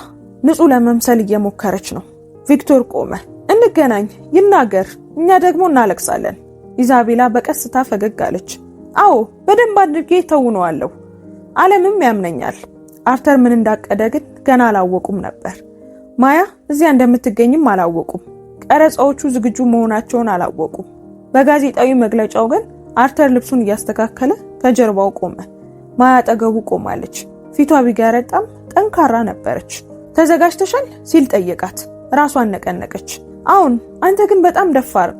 ንጹህ ለመምሰል እየሞከረች ነው። ቪክቶር ቆመ። እንገናኝ፣ ይናገር፣ እኛ ደግሞ እናለቅሳለን። ኢዛቤላ በቀስታ ፈገግ አለች። አዎ በደንብ አድርጌ ተውነዋለሁ። ዓለምም ያምነኛል። አርተር ምን እንዳቀደ ግን ገና አላወቁም ነበር። ማያ እዚያ እንደምትገኝም አላወቁም። ቀረጻዎቹ ዝግጁ መሆናቸውን አላወቁም። በጋዜጣዊ መግለጫው ግን አርተር ልብሱን እያስተካከለ ከጀርባው ቆመ። ማያ አጠገቡ ቆማለች። ፊቷ ቢጋረጣም ጠንካራ ነበረች። ተዘጋጅተሻል ሲል ጠየቃት። ራሷን ነቀነቀች። አሁን አንተ ግን በጣም ደፋር።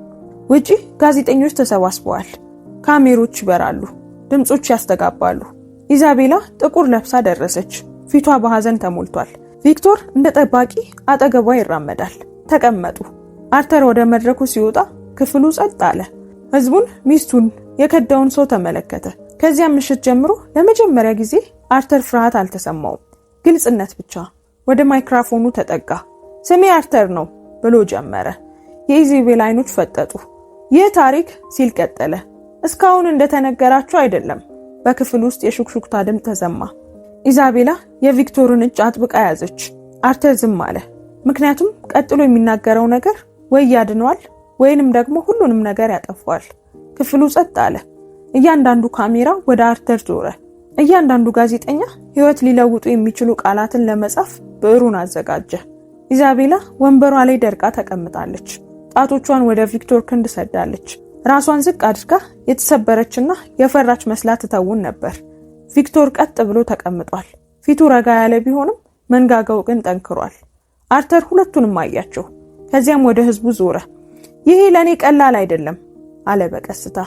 ውጪ ጋዜጠኞች ተሰባስበዋል። ካሜሮች ይበራሉ፣ ድምጾች ያስተጋባሉ። ኢዛቤላ ጥቁር ለብሳ ደረሰች። ፊቷ በሐዘን ተሞልቷል። ቪክቶር እንደ ጠባቂ አጠገቧ ይራመዳል። ተቀመጡ። አርተር ወደ መድረኩ ሲወጣ ክፍሉ ጸጥ አለ። ህዝቡን፣ ሚስቱን፣ የከዳውን ሰው ተመለከተ። ከዚያ ምሽት ጀምሮ ለመጀመሪያ ጊዜ አርተር ፍርሃት አልተሰማውም፣ ግልጽነት ብቻ። ወደ ማይክሮፎኑ ተጠጋ። ስሜ አርተር ነው ብሎ ጀመረ። የኢዛቤላ አይኖች ፈጠጡ። ይህ ታሪክ ሲል ቀጠለ እስካሁን እንደተነገራችሁ አይደለም። በክፍል ውስጥ የሹክሹክታ ድምፅ ተሰማ። ኢዛቤላ የቪክቶርን እጅ አጥብቃ ያዘች። አርተር ዝም አለ። ምክንያቱም ቀጥሎ የሚናገረው ነገር ወይ ያድነዋል ወይንም ደግሞ ሁሉንም ነገር ያጠፋዋል። ክፍሉ ጸጥ አለ። እያንዳንዱ ካሜራ ወደ አርተር ዞረ። እያንዳንዱ ጋዜጠኛ ህይወት ሊለውጡ የሚችሉ ቃላትን ለመጻፍ ብዕሩን አዘጋጀ። ኢዛቤላ ወንበሯ ላይ ደርቃ ተቀምጣለች። ጣቶቿን ወደ ቪክቶር ክንድ ሰዳለች። ራሷን ዝቅ አድርጋ የተሰበረችና የፈራች መስላ ትተውን ነበር። ቪክቶር ቀጥ ብሎ ተቀምጧል። ፊቱ ረጋ ያለ ቢሆንም መንጋጋው ግን ጠንክሯል። አርተር ሁለቱንም አያቸው። ከዚያም ወደ ህዝቡ ዞረ። ይሄ ለኔ ቀላል አይደለም አለ በቀስታ።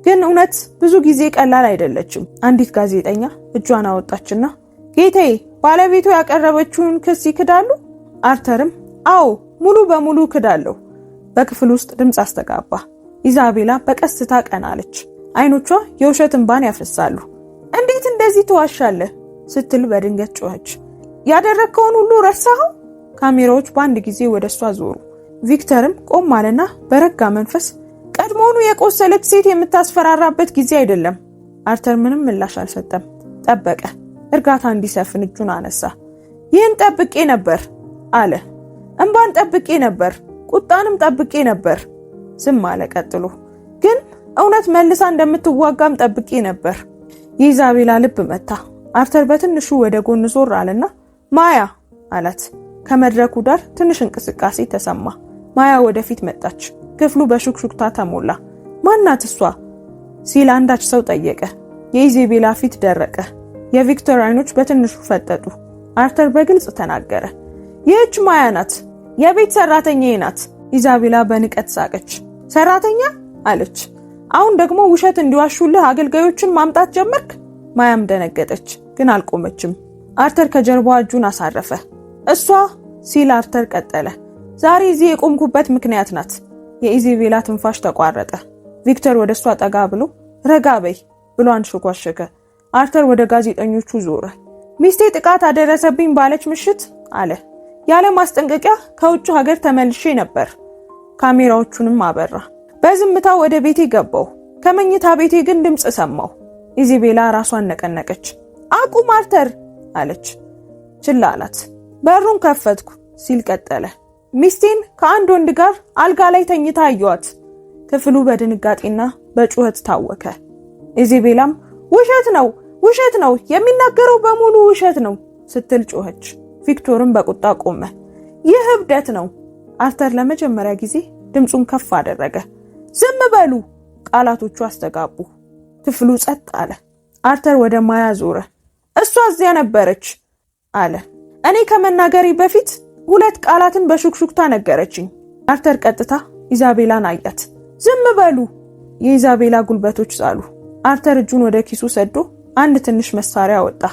ግን እውነት ብዙ ጊዜ ቀላል አይደለችም። አንዲት ጋዜጠኛ እጇን አወጣችና ጌታዬ ባለቤቱ ያቀረበችውን ክስ ይክዳሉ? አርተርም አዎ ሙሉ በሙሉ ክዳለሁ። በክፍል ውስጥ ድምፅ አስተጋባ። ኢዛቤላ በቀስታ ቀናለች። አይኖቿ የውሸት እንባን ያፈሳሉ። እንዴት እንደዚህ ትዋሻለህ ስትል በድንገት ጮኸች። ያደረከውን ሁሉ ረሳኸው? ካሜራዎች በአንድ ጊዜ ወደሷ ዞሩ። ቪክተርም ቆም አለና በረጋ መንፈስ ቀድሞውኑ የቆሰለች ሴት የምታስፈራራበት ጊዜ አይደለም። አርተር ምንም ምላሽ አልሰጠም። ጠበቀ። እርጋታ እንዲሰፍን እጁን አነሳ። ይህን ጠብቄ ነበር አለ። እንባን ጠብቄ ነበር፣ ቁጣንም ጠብቄ ነበር። ዝም አለ። ቀጥሎ ግን እውነት መልሳ እንደምትዋጋም ጠብቄ ነበር። የኢዛቤላ ልብ መታ። አርተር በትንሹ ወደ ጎን ዞር አለና ማያ አላት። ከመድረኩ ዳር ትንሽ እንቅስቃሴ ተሰማ። ማያ ወደፊት መጣች። ክፍሉ በሹክሹክታ ተሞላ። ማናት እሷ ሲል አንዳች ሰው ጠየቀ። የኢዛቤላ ፊት ደረቀ። የቪክቶር አይኖች በትንሹ ፈጠጡ። አርተር በግልጽ ተናገረ። ይህች ማያ ናት፣ የቤት ሰራተኛዬ ናት። ኢዛቤላ በንቀት ሳቀች። ሰራተኛ አለች። አሁን ደግሞ ውሸት እንዲዋሹልህ አገልጋዮችን ማምጣት ጀመርክ? ማያም ደነገጠች፣ ግን አልቆመችም። አርተር ከጀርባዋ እጁን አሳረፈ። እሷ ሲል አርተር ቀጠለ። ዛሬ እዚህ የቆምኩበት ምክንያት ናት። የኢዛቤላ ትንፋሽ ተቋረጠ። ቪክተር ወደ እሷ ጠጋ ብሎ ረጋ በይ ብሎ አንሸኳሸከ። አርተር ወደ ጋዜጠኞቹ ዞረ። ሚስቴ ጥቃት አደረሰብኝ ባለች ምሽት አለ። ያለ ማስጠንቀቂያ ከውጭ ሀገር ተመልሼ ነበር። ካሜራዎቹንም አበራ። በዝምታ ወደ ቤቴ ገባው። ከመኝታ ቤቴ ግን ድምጽ ሰማው። ኢዛቤላ ራሷን ነቀነቀች። አቁም አርተር አለች። ችላ አላት። በሩን ከፈትኩ ሲል ቀጠለ። ሚስቴን ከአንድ ወንድ ጋር አልጋ ላይ ተኝታ አየዋት። ክፍሉ በድንጋጤና በጩኸት ታወከ። ኢዛቤላም ውሸት ነው፣ ውሸት ነው፣ የሚናገረው በሙሉ ውሸት ነው ስትል ጮኸች። ቪክቶርም በቁጣ ቆመ። ይህ እብደት ነው። አርተር ለመጀመሪያ ጊዜ ድምጹን ከፍ አደረገ። ዝም በሉ! ቃላቶቹ አስተጋቡ። ክፍሉ ጸጥ አለ። አርተር ወደ ማያ ዞረ። እሷ እዚያ ነበረች አለ። እኔ ከመናገሬ በፊት ሁለት ቃላትን በሹክሹክታ ነገረችኝ። አርተር ቀጥታ ኢዛቤላን አያት። ዝም በሉ! የኢዛቤላ ጉልበቶች ዛሉ። አርተር እጁን ወደ ኪሱ ሰዶ አንድ ትንሽ መሳሪያ አወጣ።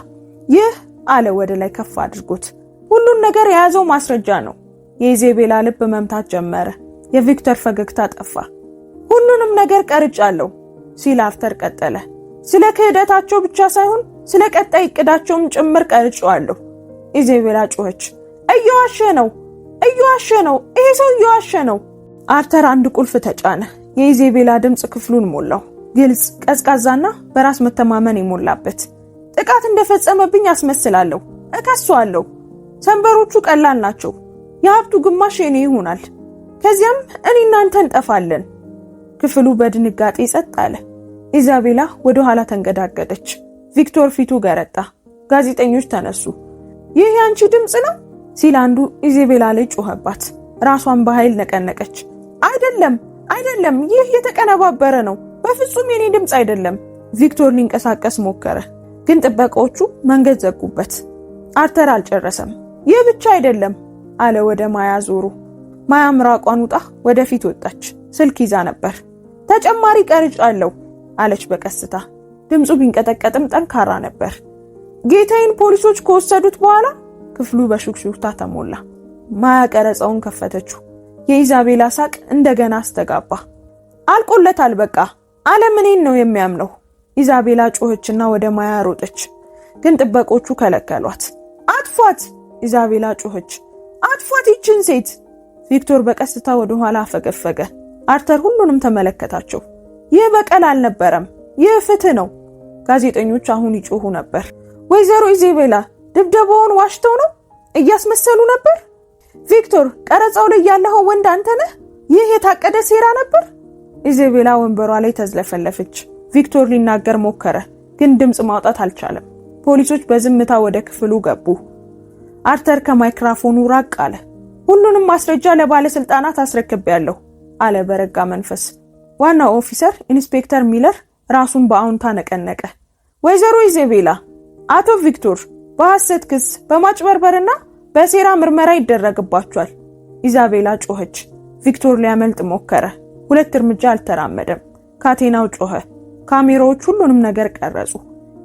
ይህ አለ ወደ ላይ ከፍ አድርጎት። ሁሉን ነገር የያዘው ማስረጃ ነው። የኢዛቤላ ልብ መምታት ጀመረ። የቪክተር ፈገግታ ጠፋ። ሁሉንም ነገር ቀርጫለሁ ሲል አርተር ቀጠለ። ስለ ክህደታቸው ብቻ ሳይሆን ስለ ቀጣይ እቅዳቸውም ጭምር ቀርጫለሁ። ኢዛቤላ ጮኸች። እየዋሸ ነው! ይሄ ሰው እየዋሸ ነው! አርተር አንድ ቁልፍ ተጫነ። የኢዛቤላ ድምፅ ክፍሉን ሞላው። ግልጽ፣ ቀዝቃዛና በራስ መተማመን የሞላበት። ጥቃት እንደፈጸመብኝ አስመስላለሁ፣ እከሷለሁ። ሰንበሮቹ ቀላል ናቸው። የሀብቱ ግማሽ የኔ ይሆናል። ከዚያም እኔ እናንተ እንጠፋለን። ክፍሉ በድንጋጤ ጸጥ አለ። ኢዛቤላ ወደ ኋላ ተንገዳገደች። ቪክቶር ፊቱ ገረጣ። ጋዜጠኞች ተነሱ። ይህ ያንቺ ድምፅ ነው ሲል አንዱ ኢዛቤላ ላይ ጮኸባት። ራሷን በኃይል ነቀነቀች። አይደለም፣ ይህ የተቀነባበረ ነው። በፍጹም የኔ ድምፅ አይደለም። ቪክቶር ሊንቀሳቀስ ሞከረ፣ ግን ጥበቃዎቹ መንገድ ዘጉበት። አርተር አልጨረሰም። ይህ ብቻ አይደለም አለ ወደ ማያ ዞሩ። ማያ ምራቋን ውጣ ወደፊት ወጣች። ስልክ ይዛ ነበር። ተጨማሪ ቀርጫለሁ አለች በቀስታ። ድምፁ ቢንቀጠቀጥም ጠንካራ ነበር። ጌታዬን ፖሊሶች ከወሰዱት በኋላ ክፍሉ በሹክሹክታ ተሞላ። ማያ ቀረጻውን ከፈተችው። የኢዛቤላ ሳቅ እንደገና አስተጋባ። አልቆለታል በቃ። ዓለም እኔን ነው የሚያምነው። ኢዛቤላ ጮኸችና ወደ ማያ ሮጠች፣ ግን ጥበቆቹ ከለከሏት። አጥፏት! ኢዛቤላ ጮኸች። አጥፏት ይችን ሴት! ቪክቶር በቀስታ ወደ ኋላ አፈገፈገ። አርተር ሁሉንም ተመለከታቸው። ይህ በቀል አልነበረም፣ ይህ ፍትህ ነው። ጋዜጠኞች አሁን ይጮሁ ነበር። ወይዘሮ ኢዛቤላ ድብደባውን ዋሽተው ነው? እያስመሰሉ ነበር? ቪክቶር ቀረጻው ላይ ያለው ወንድ አንተ ነህ? ይህ የታቀደ ሴራ ነበር? ኢዛቤላ ወንበሯ ላይ ተዝለፈለፈች። ቪክቶር ሊናገር ሞከረ፣ ግን ድምጽ ማውጣት አልቻለም። ፖሊሶች በዝምታ ወደ ክፍሉ ገቡ። አርተር ከማይክሮፎኑ ራቅ አለ። ሁሉንም ማስረጃ ለባለስልጣናት አስረክቤያለሁ አለ በረጋ መንፈስ። ዋናው ኦፊሰር ኢንስፔክተር ሚለር ራሱን በአውንታ ነቀነቀ። ወይዘሮ ኢዛቤላ፣ አቶ ቪክቶር በሐሰት ክስ በማጭበርበርና በሴራ ምርመራ ይደረግባቸዋል። ኢዛቤላ ጮኸች። ቪክቶር ሊያመልጥ ሞከረ። 2 እርምጃ አልተራመደም። ካቴናው ጮኸ። ካሜራዎች ሁሉንም ነገር ቀረጹ።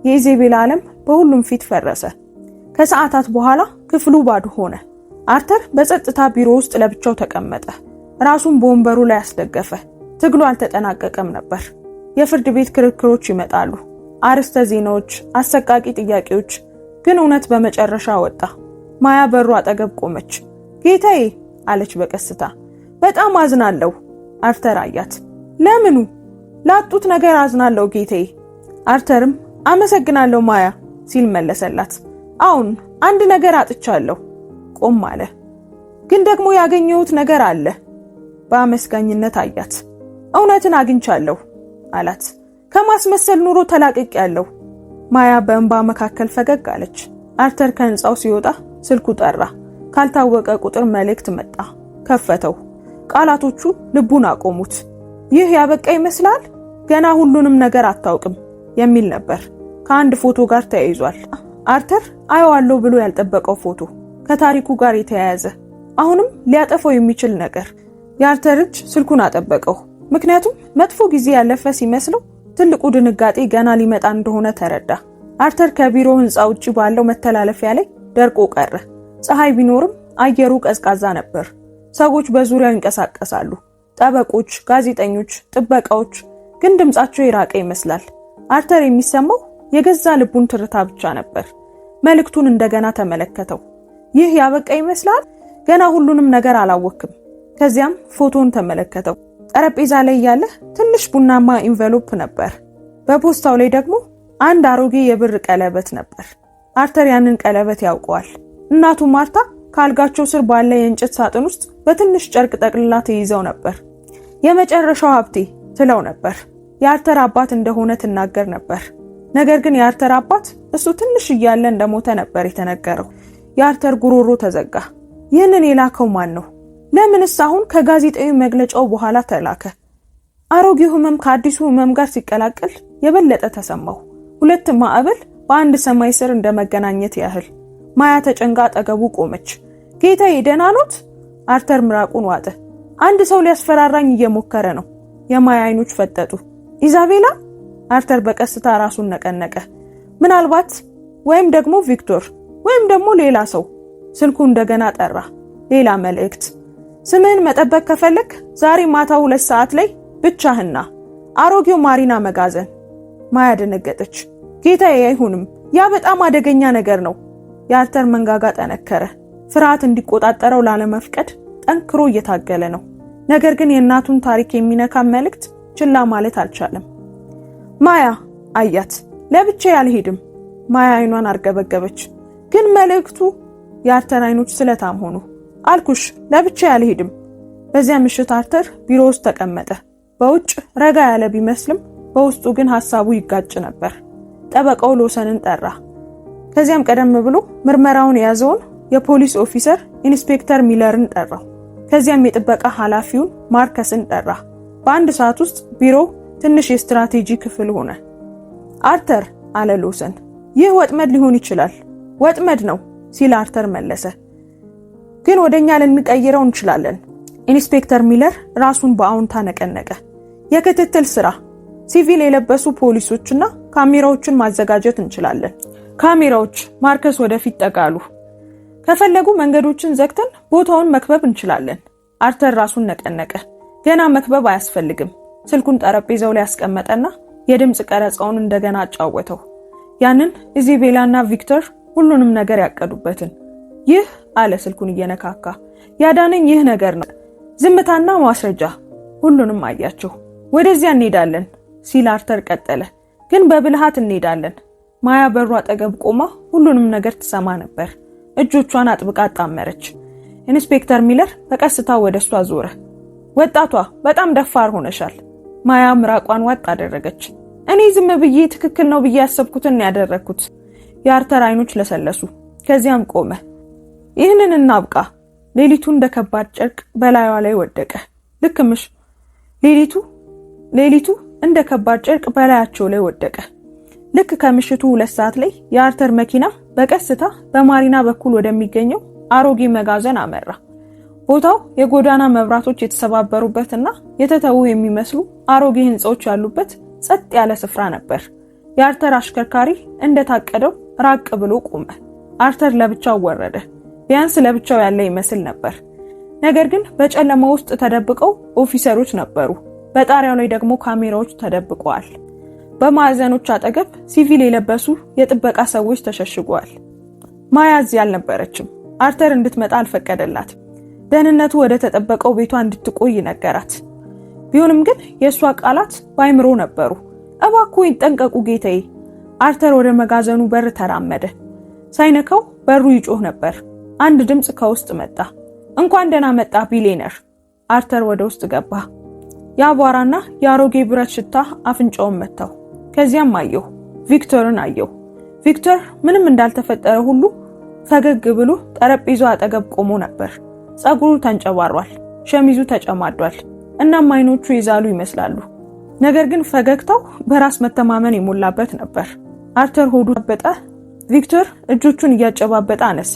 የኢዛቤላ ዓለም በሁሉም ፊት ፈረሰ። ከሰዓታት በኋላ ክፍሉ ባዶ ሆነ። አርተር በጸጥታ ቢሮ ውስጥ ለብቻው ተቀመጠ። ራሱን በወንበሩ ላይ አስደገፈ። ትግሉ አልተጠናቀቀም ነበር። የፍርድ ቤት ክርክሮች ይመጣሉ፣ አርዕስተ ዜናዎች፣ አሰቃቂ ጥያቄዎች። ግን እውነት በመጨረሻ ወጣ። ማያ በሩ አጠገብ ቆመች። ጌታዬ አለች በቀስታ። በጣም አዝናለሁ። አርተር አያት። ለምኑ? ላጡት ነገር አዝናለሁ ጌታዬ። አርተርም አመሰግናለሁ ማያ ሲል መለሰላት። አሁን አንድ ነገር አጥቻለሁ። ቆም አለ። ግን ደግሞ ያገኘሁት ነገር አለ። በአመስጋኝነት አያት። እውነትን አግኝቻለሁ አላት። ከማስመሰል ኑሮ ተላቅቄያለሁ። ማያ በእንባ መካከል ፈገግ አለች። አርተር ከህንጻው ሲወጣ ስልኩ ጠራ። ካልታወቀ ቁጥር መልእክት መጣ። ከፈተው። ቃላቶቹ ልቡን አቆሙት። ይህ ያበቃ ይመስላል? ገና ሁሉንም ነገር አታውቅም የሚል ነበር። ከአንድ ፎቶ ጋር ተያይዟል። አርተር አየዋለሁ ብሎ ያልጠበቀው ፎቶ ከታሪኩ ጋር የተያያዘ፣ አሁንም ሊያጠፋው የሚችል ነገር። የአርተር እጅ ስልኩን አጠበቀው። ምክንያቱም መጥፎ ጊዜ ያለፈ ሲመስለው ትልቁ ድንጋጤ ገና ሊመጣ እንደሆነ ተረዳ። አርተር ከቢሮ ህንጻ ውጪ ባለው መተላለፊያ ላይ ደርቆ ቀረ። ፀሐይ ቢኖርም አየሩ ቀዝቃዛ ነበር። ሰዎች በዙሪያው ይንቀሳቀሳሉ። ጠበቆች፣ ጋዜጠኞች፣ ጥበቃዎች። ግን ድምጻቸው የራቀ ይመስላል። አርተር የሚሰማው የገዛ ልቡን ትርታ ብቻ ነበር። መልእክቱን እንደገና ተመለከተው። ይህ ያበቃ ይመስላል? ገና ሁሉንም ነገር አላወቅም። ከዚያም ፎቶን ተመለከተው። ጠረጴዛ ላይ ያለ ትንሽ ቡናማ ኢንቨሎፕ ነበር። በፖስታው ላይ ደግሞ አንድ አሮጌ የብር ቀለበት ነበር። አርተር ያንን ቀለበት ያውቀዋል። እናቱ ማርታ ካልጋቸው ስር ባለ የእንጨት ሳጥን ውስጥ በትንሽ ጨርቅ ጠቅልላ ተይዘው ነበር። የመጨረሻው ሀብቴ ትለው ነበር። የአርተር አባት እንደሆነ ትናገር ነበር። ነገር ግን የአርተር አባት እሱ ትንሽ እያለ እንደሞተ ነበር የተነገረው። የአርተር ጉሮሮ ተዘጋ። ይህንን የላከው ማን ነው? ለምንስ አሁን ከጋዜጣዊ መግለጫው በኋላ ተላከ? አሮጌው ህመም ከአዲሱ ህመም ጋር ሲቀላቀል የበለጠ ተሰማው። 2 ማዕበል በአንድ ሰማይ ስር እንደመገናኘት ያህል። ማያ ተጨንቃ አጠገቡ ቆመች። ጌታዬ ደህና ኖት? አርተር ምራቁን ዋጠ። አንድ ሰው ሊያስፈራራኝ እየሞከረ ነው። የማያ አይኖች ፈጠጡ። ኢዛቤላ? አርተር በቀስታ ራሱን ነቀነቀ። ምናልባት ወይም ደግሞ ቪክቶር ወይም ደግሞ ሌላ ሰው። ስልኩ እንደገና ጠራ። ሌላ መልእክት። ስምህን መጠበቅ ከፈለክ ዛሬ ማታ 2 ሰዓት ላይ ብቻህና አሮጌው ማሪና መጋዘን። ማያ ደነገጠች። ጌታዬ አይሁንም፣ ያ በጣም አደገኛ ነገር ነው። የአርተር መንጋጋ ጠነከረ። ፍርሃት እንዲቆጣጠረው ላለመፍቀድ ጠንክሮ እየታገለ ነው። ነገር ግን የእናቱን ታሪክ የሚነካ መልእክት ችላ ማለት አልቻለም። ማያ አያት። ለብቻ አልሄድም። ማያ አይኗን አርገበገበች። ግን መልእክቱ የአርተር አይኖች ስለታም ሆኑ። አልኩሽ ለብቻ አልሄድም። በዚያ ምሽት አርተር ቢሮ ውስጥ ተቀመጠ። በውጭ ረጋ ያለ ቢመስልም በውስጡ ግን ሐሳቡ ይጋጭ ነበር። ጠበቃው ሎሰንን ጠራ። ከዚያም ቀደም ብሎ ምርመራውን የያዘውን የፖሊስ ኦፊሰር ኢንስፔክተር ሚለርን ጠራው። ከዚያም የጥበቃ ኃላፊውን ማርከስን ጠራ። በአንድ ሰዓት ውስጥ ቢሮው ትንሽ የስትራቴጂ ክፍል ሆነ። አርተር አለ ሎሰን፣ ይህ ወጥመድ ሊሆን ይችላል። ወጥመድ ነው ሲል አርተር መለሰ። ግን ወደኛ ልንቀይረው እንችላለን። ኢንስፔክተር ሚለር ራሱን በአውንታ ነቀነቀ። የክትትል ስራ፣ ሲቪል የለበሱ ፖሊሶችና ካሜራዎችን ማዘጋጀት እንችላለን። ካሜራዎች፣ ማርከስ ወደፊት ጠጋሉ። ከፈለጉ መንገዶችን ዘግተን ቦታውን መክበብ እንችላለን። አርተር ራሱን ነቀነቀ። ገና መክበብ አያስፈልግም። ስልኩን ጠረጴዛው ላይ ያስቀመጠና የድምጽ ቀረጻውን እንደገና አጫወተው። ያንን ኢዚቤላና ቪክተር ሁሉንም ነገር ያቀዱበትን። ይህ አለ ስልኩን እየነካካ፣ ያዳነኝ ይህ ነገር ነው። ዝምታና ማስረጃ። ሁሉንም አያቸው። ወደዚያ እንሄዳለን ሲል አርተር ቀጠለ። ግን በብልሃት እንሄዳለን። ማያ በሩ አጠገብ ቆማ ሁሉንም ነገር ትሰማ ነበር። እጆቿን አጥብቃ አጣመረች። ኢንስፔክተር ሚለር በቀስታ ወደሷ ዞረ። ወጣቷ በጣም ደፋር ሆነሻል። ማያ ምራቋን ዋጥ አደረገች። እኔ ዝም ብዬ ትክክል ነው ብዬ ያሰብኩትን ያደረኩት። የአርተር አይኖች ለሰለሱ። ከዚያም ቆመ። ይህንን እናብቃ። ሌሊቱ እንደ ከባድ ጨርቅ በላይዋ ላይ ወደቀ። ልክምሽ ሌሊቱ እንደ ከባድ ጨርቅ በላያቸው ላይ ወደቀ። ልክ ከምሽቱ 2 ሰዓት ላይ የአርተር መኪና በቀስታ በማሪና በኩል ወደሚገኘው አሮጌ መጋዘን አመራ። ቦታው የጎዳና መብራቶች የተሰባበሩበትና የተተዉ የሚመስሉ አሮጌ ህንጻዎች ያሉበት ጸጥ ያለ ስፍራ ነበር። የአርተር አሽከርካሪ እንደታቀደው ራቅ ብሎ ቆመ። አርተር ለብቻው ወረደ። ቢያንስ ለብቻው ያለ ይመስል ነበር። ነገር ግን በጨለማ ውስጥ ተደብቀው ኦፊሰሮች ነበሩ። በጣሪያው ላይ ደግሞ ካሜራዎች ተደብቀዋል። በማዕዘኖች አጠገብ ሲቪል የለበሱ የጥበቃ ሰዎች ተሸሽገዋል። ማያ እዚህ አልነበረችም። አርተር እንድትመጣ አልፈቀደላት። ደህንነቱ ወደ ተጠበቀው ቤቷ እንድትቆይ ነገራት። ቢሆንም ግን የእሷ ቃላት ባይምሮ ነበሩ። እባክዎ ይጠንቀቁ ጌታዬ። አርተር ወደ መጋዘኑ በር ተራመደ። ሳይነካው በሩ ይጮህ ነበር። አንድ ድምጽ ከውስጥ መጣ። እንኳን ደህና መጣ ቢሊየነር። አርተር ወደ ውስጥ ገባ። የአቧራና የአሮጌ ብረት ሽታ አፍንጫውን መታው። ከዚያም አየው፣ ቪክተርን አየው። ቪክተር ምንም እንዳልተፈጠረ ሁሉ ፈገግ ብሎ ጠረጴዛው አጠገብ ቆሞ ነበር። ጸጉሩ ተንጨባሯል፣ ሸሚዙ ተጨማዷል። እናም አይኖቹ የዛሉ ይመስላሉ። ነገር ግን ፈገግታው በራስ መተማመን የሞላበት ነበር። አርተር ሆዱ አበጠ። ቪክተር እጆቹን እያጨባበጠ አነሳ።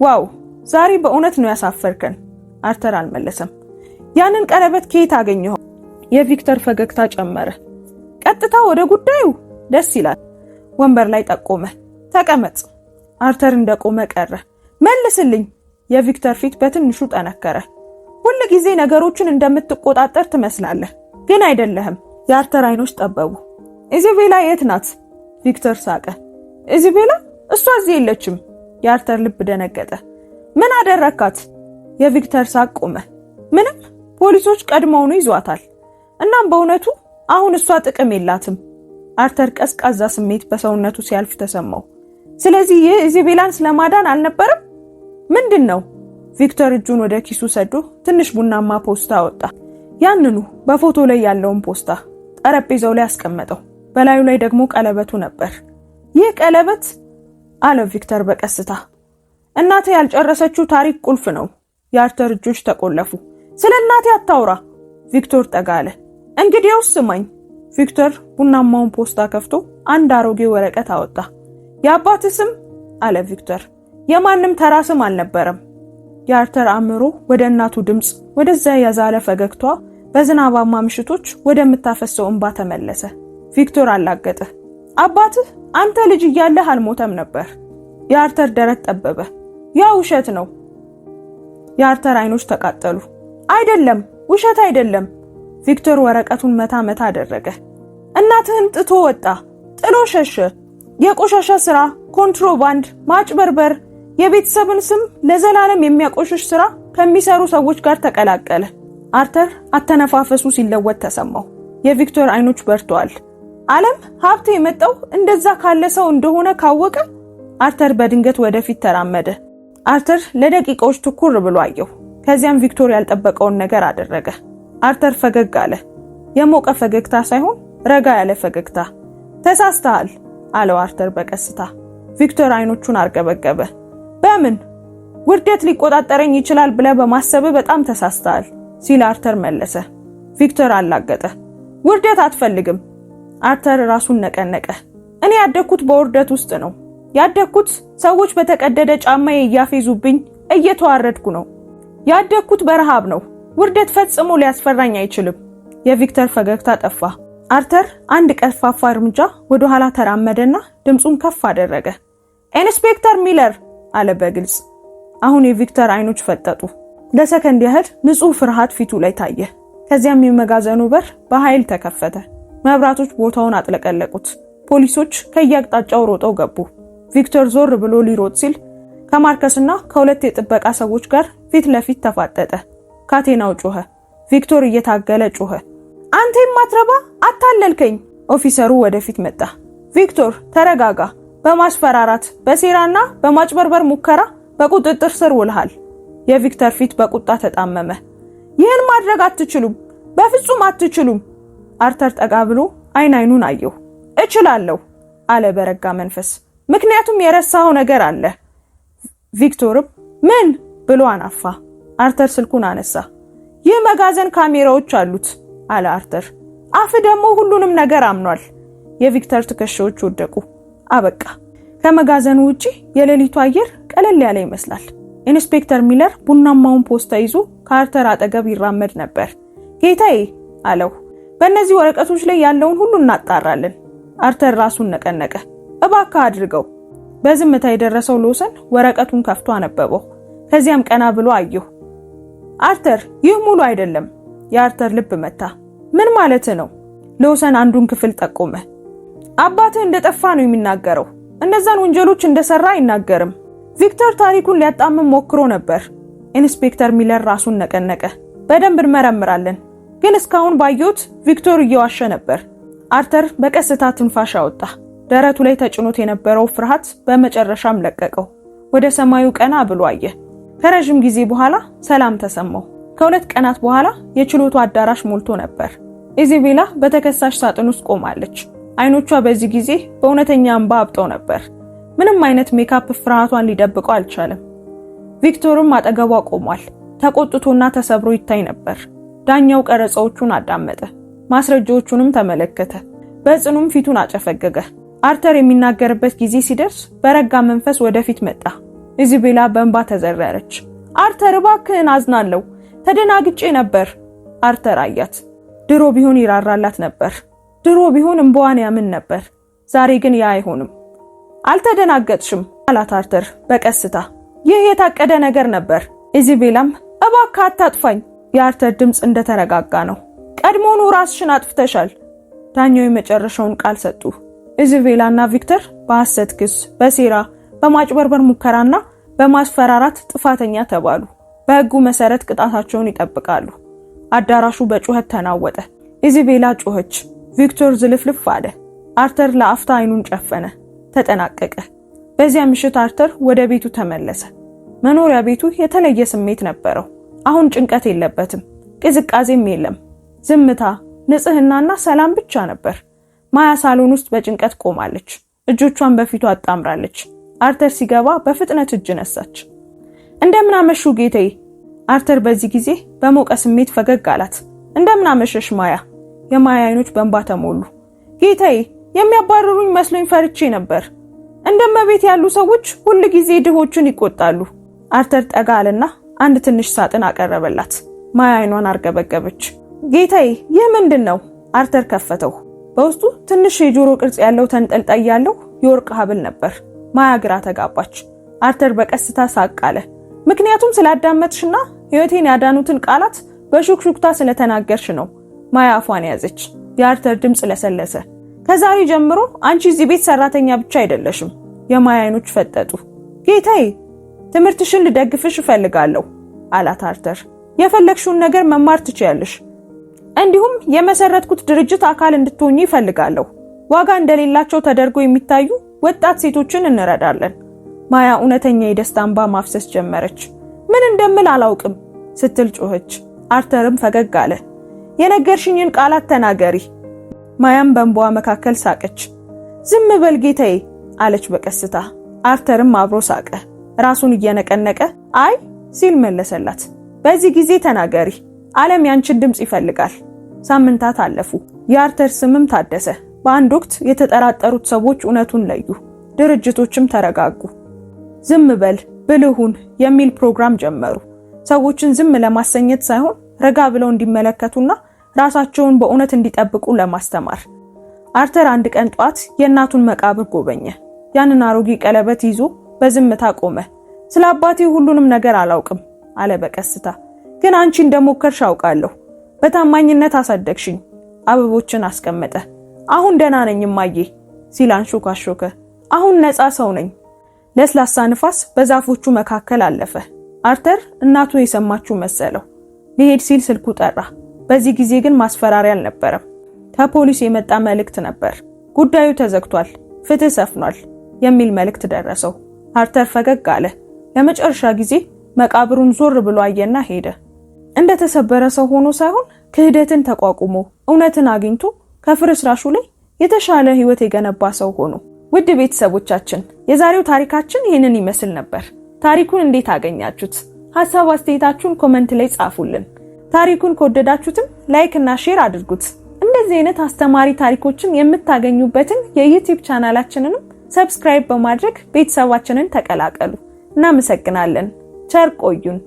ዋው ዛሬ በእውነት ነው ያሳፈርከን። አርተር አልመለሰም። ያንን ቀለበት ከየት አገኘው? የቪክተር ፈገግታ ጨመረ። ቀጥታ ወደ ጉዳዩ። ደስ ይላል። ወንበር ላይ ጠቆመ። ተቀመጥ። አርተር እንደቆመ ቀረ። መልስልኝ። የቪክተር ፊት በትንሹ ጠነከረ። ሁሉ ጊዜ ነገሮችን እንደምትቆጣጠር ትመስላለህ፣ ግን አይደለህም። የአርተር አይኖች ጠበቡ። ኢዚቤላ የት ናት? ቪክተር ሳቀ። ኢዚቤላ? እሷ እዚህ የለችም። የአርተር ልብ ደነገጠ። ምን አደረካት? የቪክተር ሳቅ ቆመ። ምንም፣ ፖሊሶች ቀድመውኑ ይዟታል። እናም በእውነቱ አሁን እሷ ጥቅም የላትም። አርተር ቀዝቃዛ ስሜት በሰውነቱ ሲያልፍ ተሰማው። ስለዚህ ይህ ኢዚቤላን ስለማዳን አልነበረም? ምንድነው? ቪክተር እጁን ወደ ኪሱ ሰዶ ትንሽ ቡናማ ፖስታ አወጣ። ያንኑ በፎቶ ላይ ያለውን ፖስታ ጠረጴዛው ላይ አስቀመጠው። በላዩ ላይ ደግሞ ቀለበቱ ነበር። ይህ ቀለበት አለ ቪክተር በቀስታ። እናቴ ያልጨረሰችው ታሪክ ቁልፍ ነው። የአርተር እጆች ተቆለፉ። ስለ እናቴ አታውራ። ቪክተር ጠጋለ። እንግዲያውስ ስማኝ። ቪክተር ቡናማውን ፖስታ ከፍቶ አንድ አሮጌ ወረቀት አወጣ። የአባት ስም አለ ቪክተር። የማንም ተራ ስም አልነበረም። የአርተር አእምሮ ወደ እናቱ ድምጽ፣ ወደዛ ያዛለ ፈገግቷ፣ በዝናባማ ምሽቶች ወደምታፈሰው እንባ ተመለሰ። ቪክተር አላገጠ። አባትህ አንተ ልጅ እያለህ አልሞተም ነበር። የአርተር ደረት ጠበበ። ያ ውሸት ነው። የአርተር አይኖች ተቃጠሉ። አይደለም፣ ውሸት አይደለም። ቪክተር ወረቀቱን መታ መታ አደረገ። እናትህን ጥቶ ወጣ፣ ጥሎ ሸሸ። የቆሻሻ ስራ፣ ኮንትሮባንድ፣ ማጭበርበር፣ የቤተሰብን ስም ለዘላለም የሚያቆሽሽ ስራ ከሚሰሩ ሰዎች ጋር ተቀላቀለ። አርተር አተነፋፈሱ ሲለወጥ ተሰማው። የቪክቶር አይኖች በርተዋል። ዓለም ሀብት የመጣው እንደዛ ካለ ሰው እንደሆነ ካወቀ አርተር በድንገት ወደፊት ተራመደ። አርተር ለደቂቃዎች ትኩር ብሎ አየው። ከዚያም ቪክቶር ያልጠበቀውን ነገር አደረገ። አርተር ፈገግ አለ። የሞቀ ፈገግታ ሳይሆን ረጋ ያለ ፈገግታ። ተሳስተሃል አለው አርተር በቀስታ። ቪክቶር አይኖቹን አርገበገበ። በምን? ውርደት ሊቆጣጠረኝ ይችላል ብለህ በማሰብ በጣም ተሳስተሃል ሲል አርተር መለሰ። ቪክቶር አላገጠ። ውርደት አትፈልግም። አርተር ራሱን ነቀነቀ። እኔ ያደግኩት በውርደት ውስጥ ነው። ያደግኩት ሰዎች በተቀደደ ጫማዬ እያፌዙብኝ እየተዋረድኩ ነው። ያደግኩት በረሃብ ነው። ውርደት ፈጽሞ ሊያስፈራኝ አይችልም። የቪክቶር ፈገግታ ጠፋ። አርተር አንድ ቀርፋፋ እርምጃ ወደ ኋላ ተራመደና ድምጹን ከፍ አደረገ። ኢንስፔክተር ሚለር አለ በግልጽ። አሁን የቪክቶር አይኖች ፈጠጡ። ለሰከንድ ያህል ንጹህ ፍርሃት ፊቱ ላይ ታየ። ከዚያም የመጋዘኑ በር በኃይል ተከፈተ። መብራቶች ቦታውን አጥለቀለቁት። ፖሊሶች ከየአቅጣጫው ሮጠው ገቡ። ቪክቶር ዞር ብሎ ሊሮጥ ሲል ከማርከስና ከሁለት የጥበቃ ሰዎች ጋር ፊት ለፊት ተፋጠጠ። ካቴናው ጮኸ። ቪክቶር እየታገለ ጮኸ። አንተ የማትረባ አታለልከኝ! ኦፊሰሩ ወደፊት መጣ። ቪክቶር ተረጋጋ። በማስፈራራት በሴራና በማጭበርበር ሙከራ በቁጥጥር ስር ውልሃል። የቪክቶር ፊት በቁጣ ተጣመመ። ይህን ማድረግ አትችሉም፣ በፍጹም አትችሉም። አርተር ጠጋ ብሎ አይኑን አየው። እችላለሁ አለ በረጋ መንፈስ። ምክንያቱም የረሳው ነገር አለ። ቪክቶርም ምን ብሎ አናፋ። አርተር ስልኩን አነሳ። ይህ መጋዘን ካሜራዎች አሉት አለ አርተር። አፍ ደግሞ ሁሉንም ነገር አምኗል። የቪክቶር ትከሻዎች ወደቁ። አበቃ። ከመጋዘኑ ውጪ የሌሊቱ አየር ቀለል ያለ ይመስላል። ኢንስፔክተር ሚለር ቡናማውን ፖስታ ይዞ ከአርተር አጠገብ ይራመድ ነበር። ጌታዬ አለው፣ በእነዚህ ወረቀቶች ላይ ያለውን ሁሉ እናጣራለን። አርተር ራሱን ነቀነቀ። እባክህ አድርገው። በዝምታ የደረሰው ሎሰን ወረቀቱን ከፍቶ አነበበው። ከዚያም ቀና ብሎ አየሁ። አርተር ይህ ሙሉ አይደለም። የአርተር ልብ መታ። ምን ማለት ነው? ሎሰን አንዱን ክፍል ጠቆመ። አባትህ እንደጠፋ ነው የሚናገረው። እነዛን ወንጀሎች እንደሰራ አይናገርም። ቪክቶር ታሪኩን ሊያጣምም ሞክሮ ነበር። ኢንስፔክተር ሚለር ራሱን ነቀነቀ። በደንብ እንመረምራለን፣ ግን እስካሁን ባየሁት ቪክቶር እየዋሸ ነበር። አርተር በቀስታ ትንፋሽ አወጣ። ደረቱ ላይ ተጭኖት የነበረው ፍርሃት በመጨረሻም ለቀቀው። ወደ ሰማዩ ቀና ብሎ አየ። ከረጅም ጊዜ በኋላ ሰላም ተሰማው። ከሁለት ቀናት በኋላ የችሎቱ አዳራሽ ሞልቶ ነበር። ኢዛቤላ በተከሳሽ ሳጥን ውስጥ ቆማለች። አይኖቿ በዚህ ጊዜ በእውነተኛ እንባ አብጠው ነበር። ምንም አይነት ሜካፕ ፍርሃቷን ሊደብቀው አልቻለም። ቪክቶርም አጠገቧ ቆሟል። ተቆጥቶና ተሰብሮ ይታይ ነበር። ዳኛው ቀረጻዎቹን አዳመጠ። ማስረጃዎቹንም ተመለከተ። በጽኑም ፊቱን አጨፈገገ። አርተር የሚናገርበት ጊዜ ሲደርስ በረጋ መንፈስ ወደፊት መጣ። ኢዛቤላ በእንባ ተዘረረች። አርተር እባክህን፣ አዝናለሁ፣ ተደናግጬ ነበር። አርተር አያት። ድሮ ቢሆን ይራራላት ነበር። ድሮ ቢሆን እንባዋን ያምን ነበር። ዛሬ ግን ያ አይሆንም። አልተደናገጥሽም አላት አርተር በቀስታ። ይህ የታቀደ ነገር ነበር። ኢዛቤላም እባክህ አታጥፋኝ። የአርተር ድምጽ እንደተረጋጋ ነው። ቀድሞውኑ ራስሽን አጥፍተሻል። ዳኛው የመጨረሻውን ቃል ሰጡ። ኢዛቤላና ቪክቶር በሐሰት ክስ፣ በሴራ፣ በማጭበርበር ሙከራና በማስፈራራት ጥፋተኛ ተባሉ። በሕጉ መሰረት ቅጣታቸውን ይጠብቃሉ። አዳራሹ በጩኸት ተናወጠ። ኢዛቤላ ጮኸች። ቪክቶር ዝልፍልፍ አለ። አርተር ለአፍታ አይኑን ጨፈነ። ተጠናቀቀ። በዚያ ምሽት አርተር ወደ ቤቱ ተመለሰ። መኖሪያ ቤቱ የተለየ ስሜት ነበረው። አሁን ጭንቀት የለበትም፣ ቅዝቃዜም የለም። ዝምታ፣ ንጽህናና ሰላም ብቻ ነበር። ማያ ሳሎን ውስጥ በጭንቀት ቆማለች። እጆቿን በፊቱ አጣምራለች። አርተር ሲገባ በፍጥነት እጅ ነሳች። እንደምን አመሹ ጌታዬ። አርተር በዚህ ጊዜ በሞቀ ስሜት ፈገግ አላት። እንደምን አመሸሽ ማያ። የማያ አይኖች በእንባ ተሞሉ። ጌታዬ፣ የሚያባርሩኝ መስሎኝ ፈርቼ ነበር። እንደመቤት ያሉ ሰዎች ሁሉ ጊዜ ድሆችን ይቆጣሉ። አርተር ጠጋ አለና አንድ ትንሽ ሳጥን አቀረበላት። ማያ አይኗን አርገበገበች። ጌታዬ፣ ይህ ምንድን ነው? አርተር ከፈተው። በውስጡ ትንሽ የጆሮ ቅርጽ ያለው ተንጠልጣይ ያለው የወርቅ ሐብል ነበር። ማያ ግራ ተጋባች። አርተር በቀስታ ሳቅ አለ። ምክንያቱም ስላዳመጥሽና ሕይወቴን ያዳኑትን ቃላት በሹክሹክታ ስለተናገርሽ ነው። ማያ አፏን ያዘች። የአርተር ድምጽ ለሰለሰ። ከዛሬ ጀምሮ አንቺ እዚህ ቤት ሰራተኛ ብቻ አይደለሽም። የማያ አይኖች ፈጠጡ። ጌታዬ፣ ትምህርትሽን ልደግፍሽ እፈልጋለሁ አላት አርተር። የፈለግሽውን ነገር መማር ትችያለሽ። እንዲሁም የመሰረትኩት ድርጅት አካል እንድትሆኚ እፈልጋለሁ። ዋጋ እንደሌላቸው ተደርጎ የሚታዩ ወጣት ሴቶችን እንረዳለን። ማያ እውነተኛ የደስታ እንባ ማፍሰስ ጀመረች። ምን እንደምል አላውቅም ስትል ጮኸች። አርተርም ፈገግ አለ። የነገርሽኝን ቃላት ተናገሪ። ማያም በእንባዋ መካከል ሳቀች። ዝም በል ጌታዬ አለች በቀስታ። አርተርም አብሮ ሳቀ፣ ራሱን እየነቀነቀ አይ ሲል መለሰላት። በዚህ ጊዜ ተናገሪ፣ ዓለም ያንቺን ድምጽ ይፈልጋል። ሳምንታት አለፉ። የአርተር ስምም ታደሰ። በአንድ ወቅት የተጠራጠሩት ሰዎች እውነቱን ለዩ። ድርጅቶችም ተረጋጉ። ዝም በል ብልሁን የሚል ፕሮግራም ጀመሩ። ሰዎችን ዝም ለማሰኘት ሳይሆን ረጋ ብለው እንዲመለከቱና ራሳቸውን በእውነት እንዲጠብቁ ለማስተማር። አርተር አንድ ቀን ጧት የእናቱን መቃብር ጎበኘ። ያንን አሮጌ ቀለበት ይዞ በዝምታ ቆመ። ስለ አባቴ ሁሉንም ነገር አላውቅም አለ በቀስታ። ግን አንቺ እንደሞከርሽ አውቃለሁ። በታማኝነት አሳደግሽኝ። አበቦችን አስቀመጠ። አሁን ደህና ነኝ እማዬ ሲል አንሾካሾከ። አሁን ነፃ ሰው ነኝ። ለስላሳ ንፋስ በዛፎቹ መካከል አለፈ። አርተር እናቱ የሰማችው መሰለው። ሊሄድ ሲል ስልኩ ጠራ። በዚህ ጊዜ ግን ማስፈራሪያ አልነበረም። ከፖሊስ የመጣ መልእክት ነበር። ጉዳዩ ተዘግቷል፣ ፍትህ ሰፍኗል የሚል መልእክት ደረሰው። አርተር ፈገግ አለ። ለመጨረሻ ጊዜ መቃብሩን ዞር ብሎ አየና ሄደ። እንደተሰበረ ሰው ሆኖ ሳይሆን ክህደትን ተቋቁሞ እውነትን አግኝቶ ከፍርስራሹ ላይ የተሻለ ህይወት የገነባ ሰው ሆኖ። ውድ ቤተሰቦቻችን፣ የዛሬው ታሪካችን ይህንን ይመስል ነበር። ታሪኩን እንዴት አገኛችሁት? ሐሳብ አስተያየታችሁን ኮሜንት ላይ ጻፉልን። ታሪኩን ከወደዳችሁትም ላይክ እና ሼር አድርጉት። እንደዚህ አይነት አስተማሪ ታሪኮችን የምታገኙበትን የዩቲዩብ ቻናላችንንም ሰብስክራይብ በማድረግ ቤተሰባችንን ተቀላቀሉ። እናመሰግናለን። ቸር ቆዩን።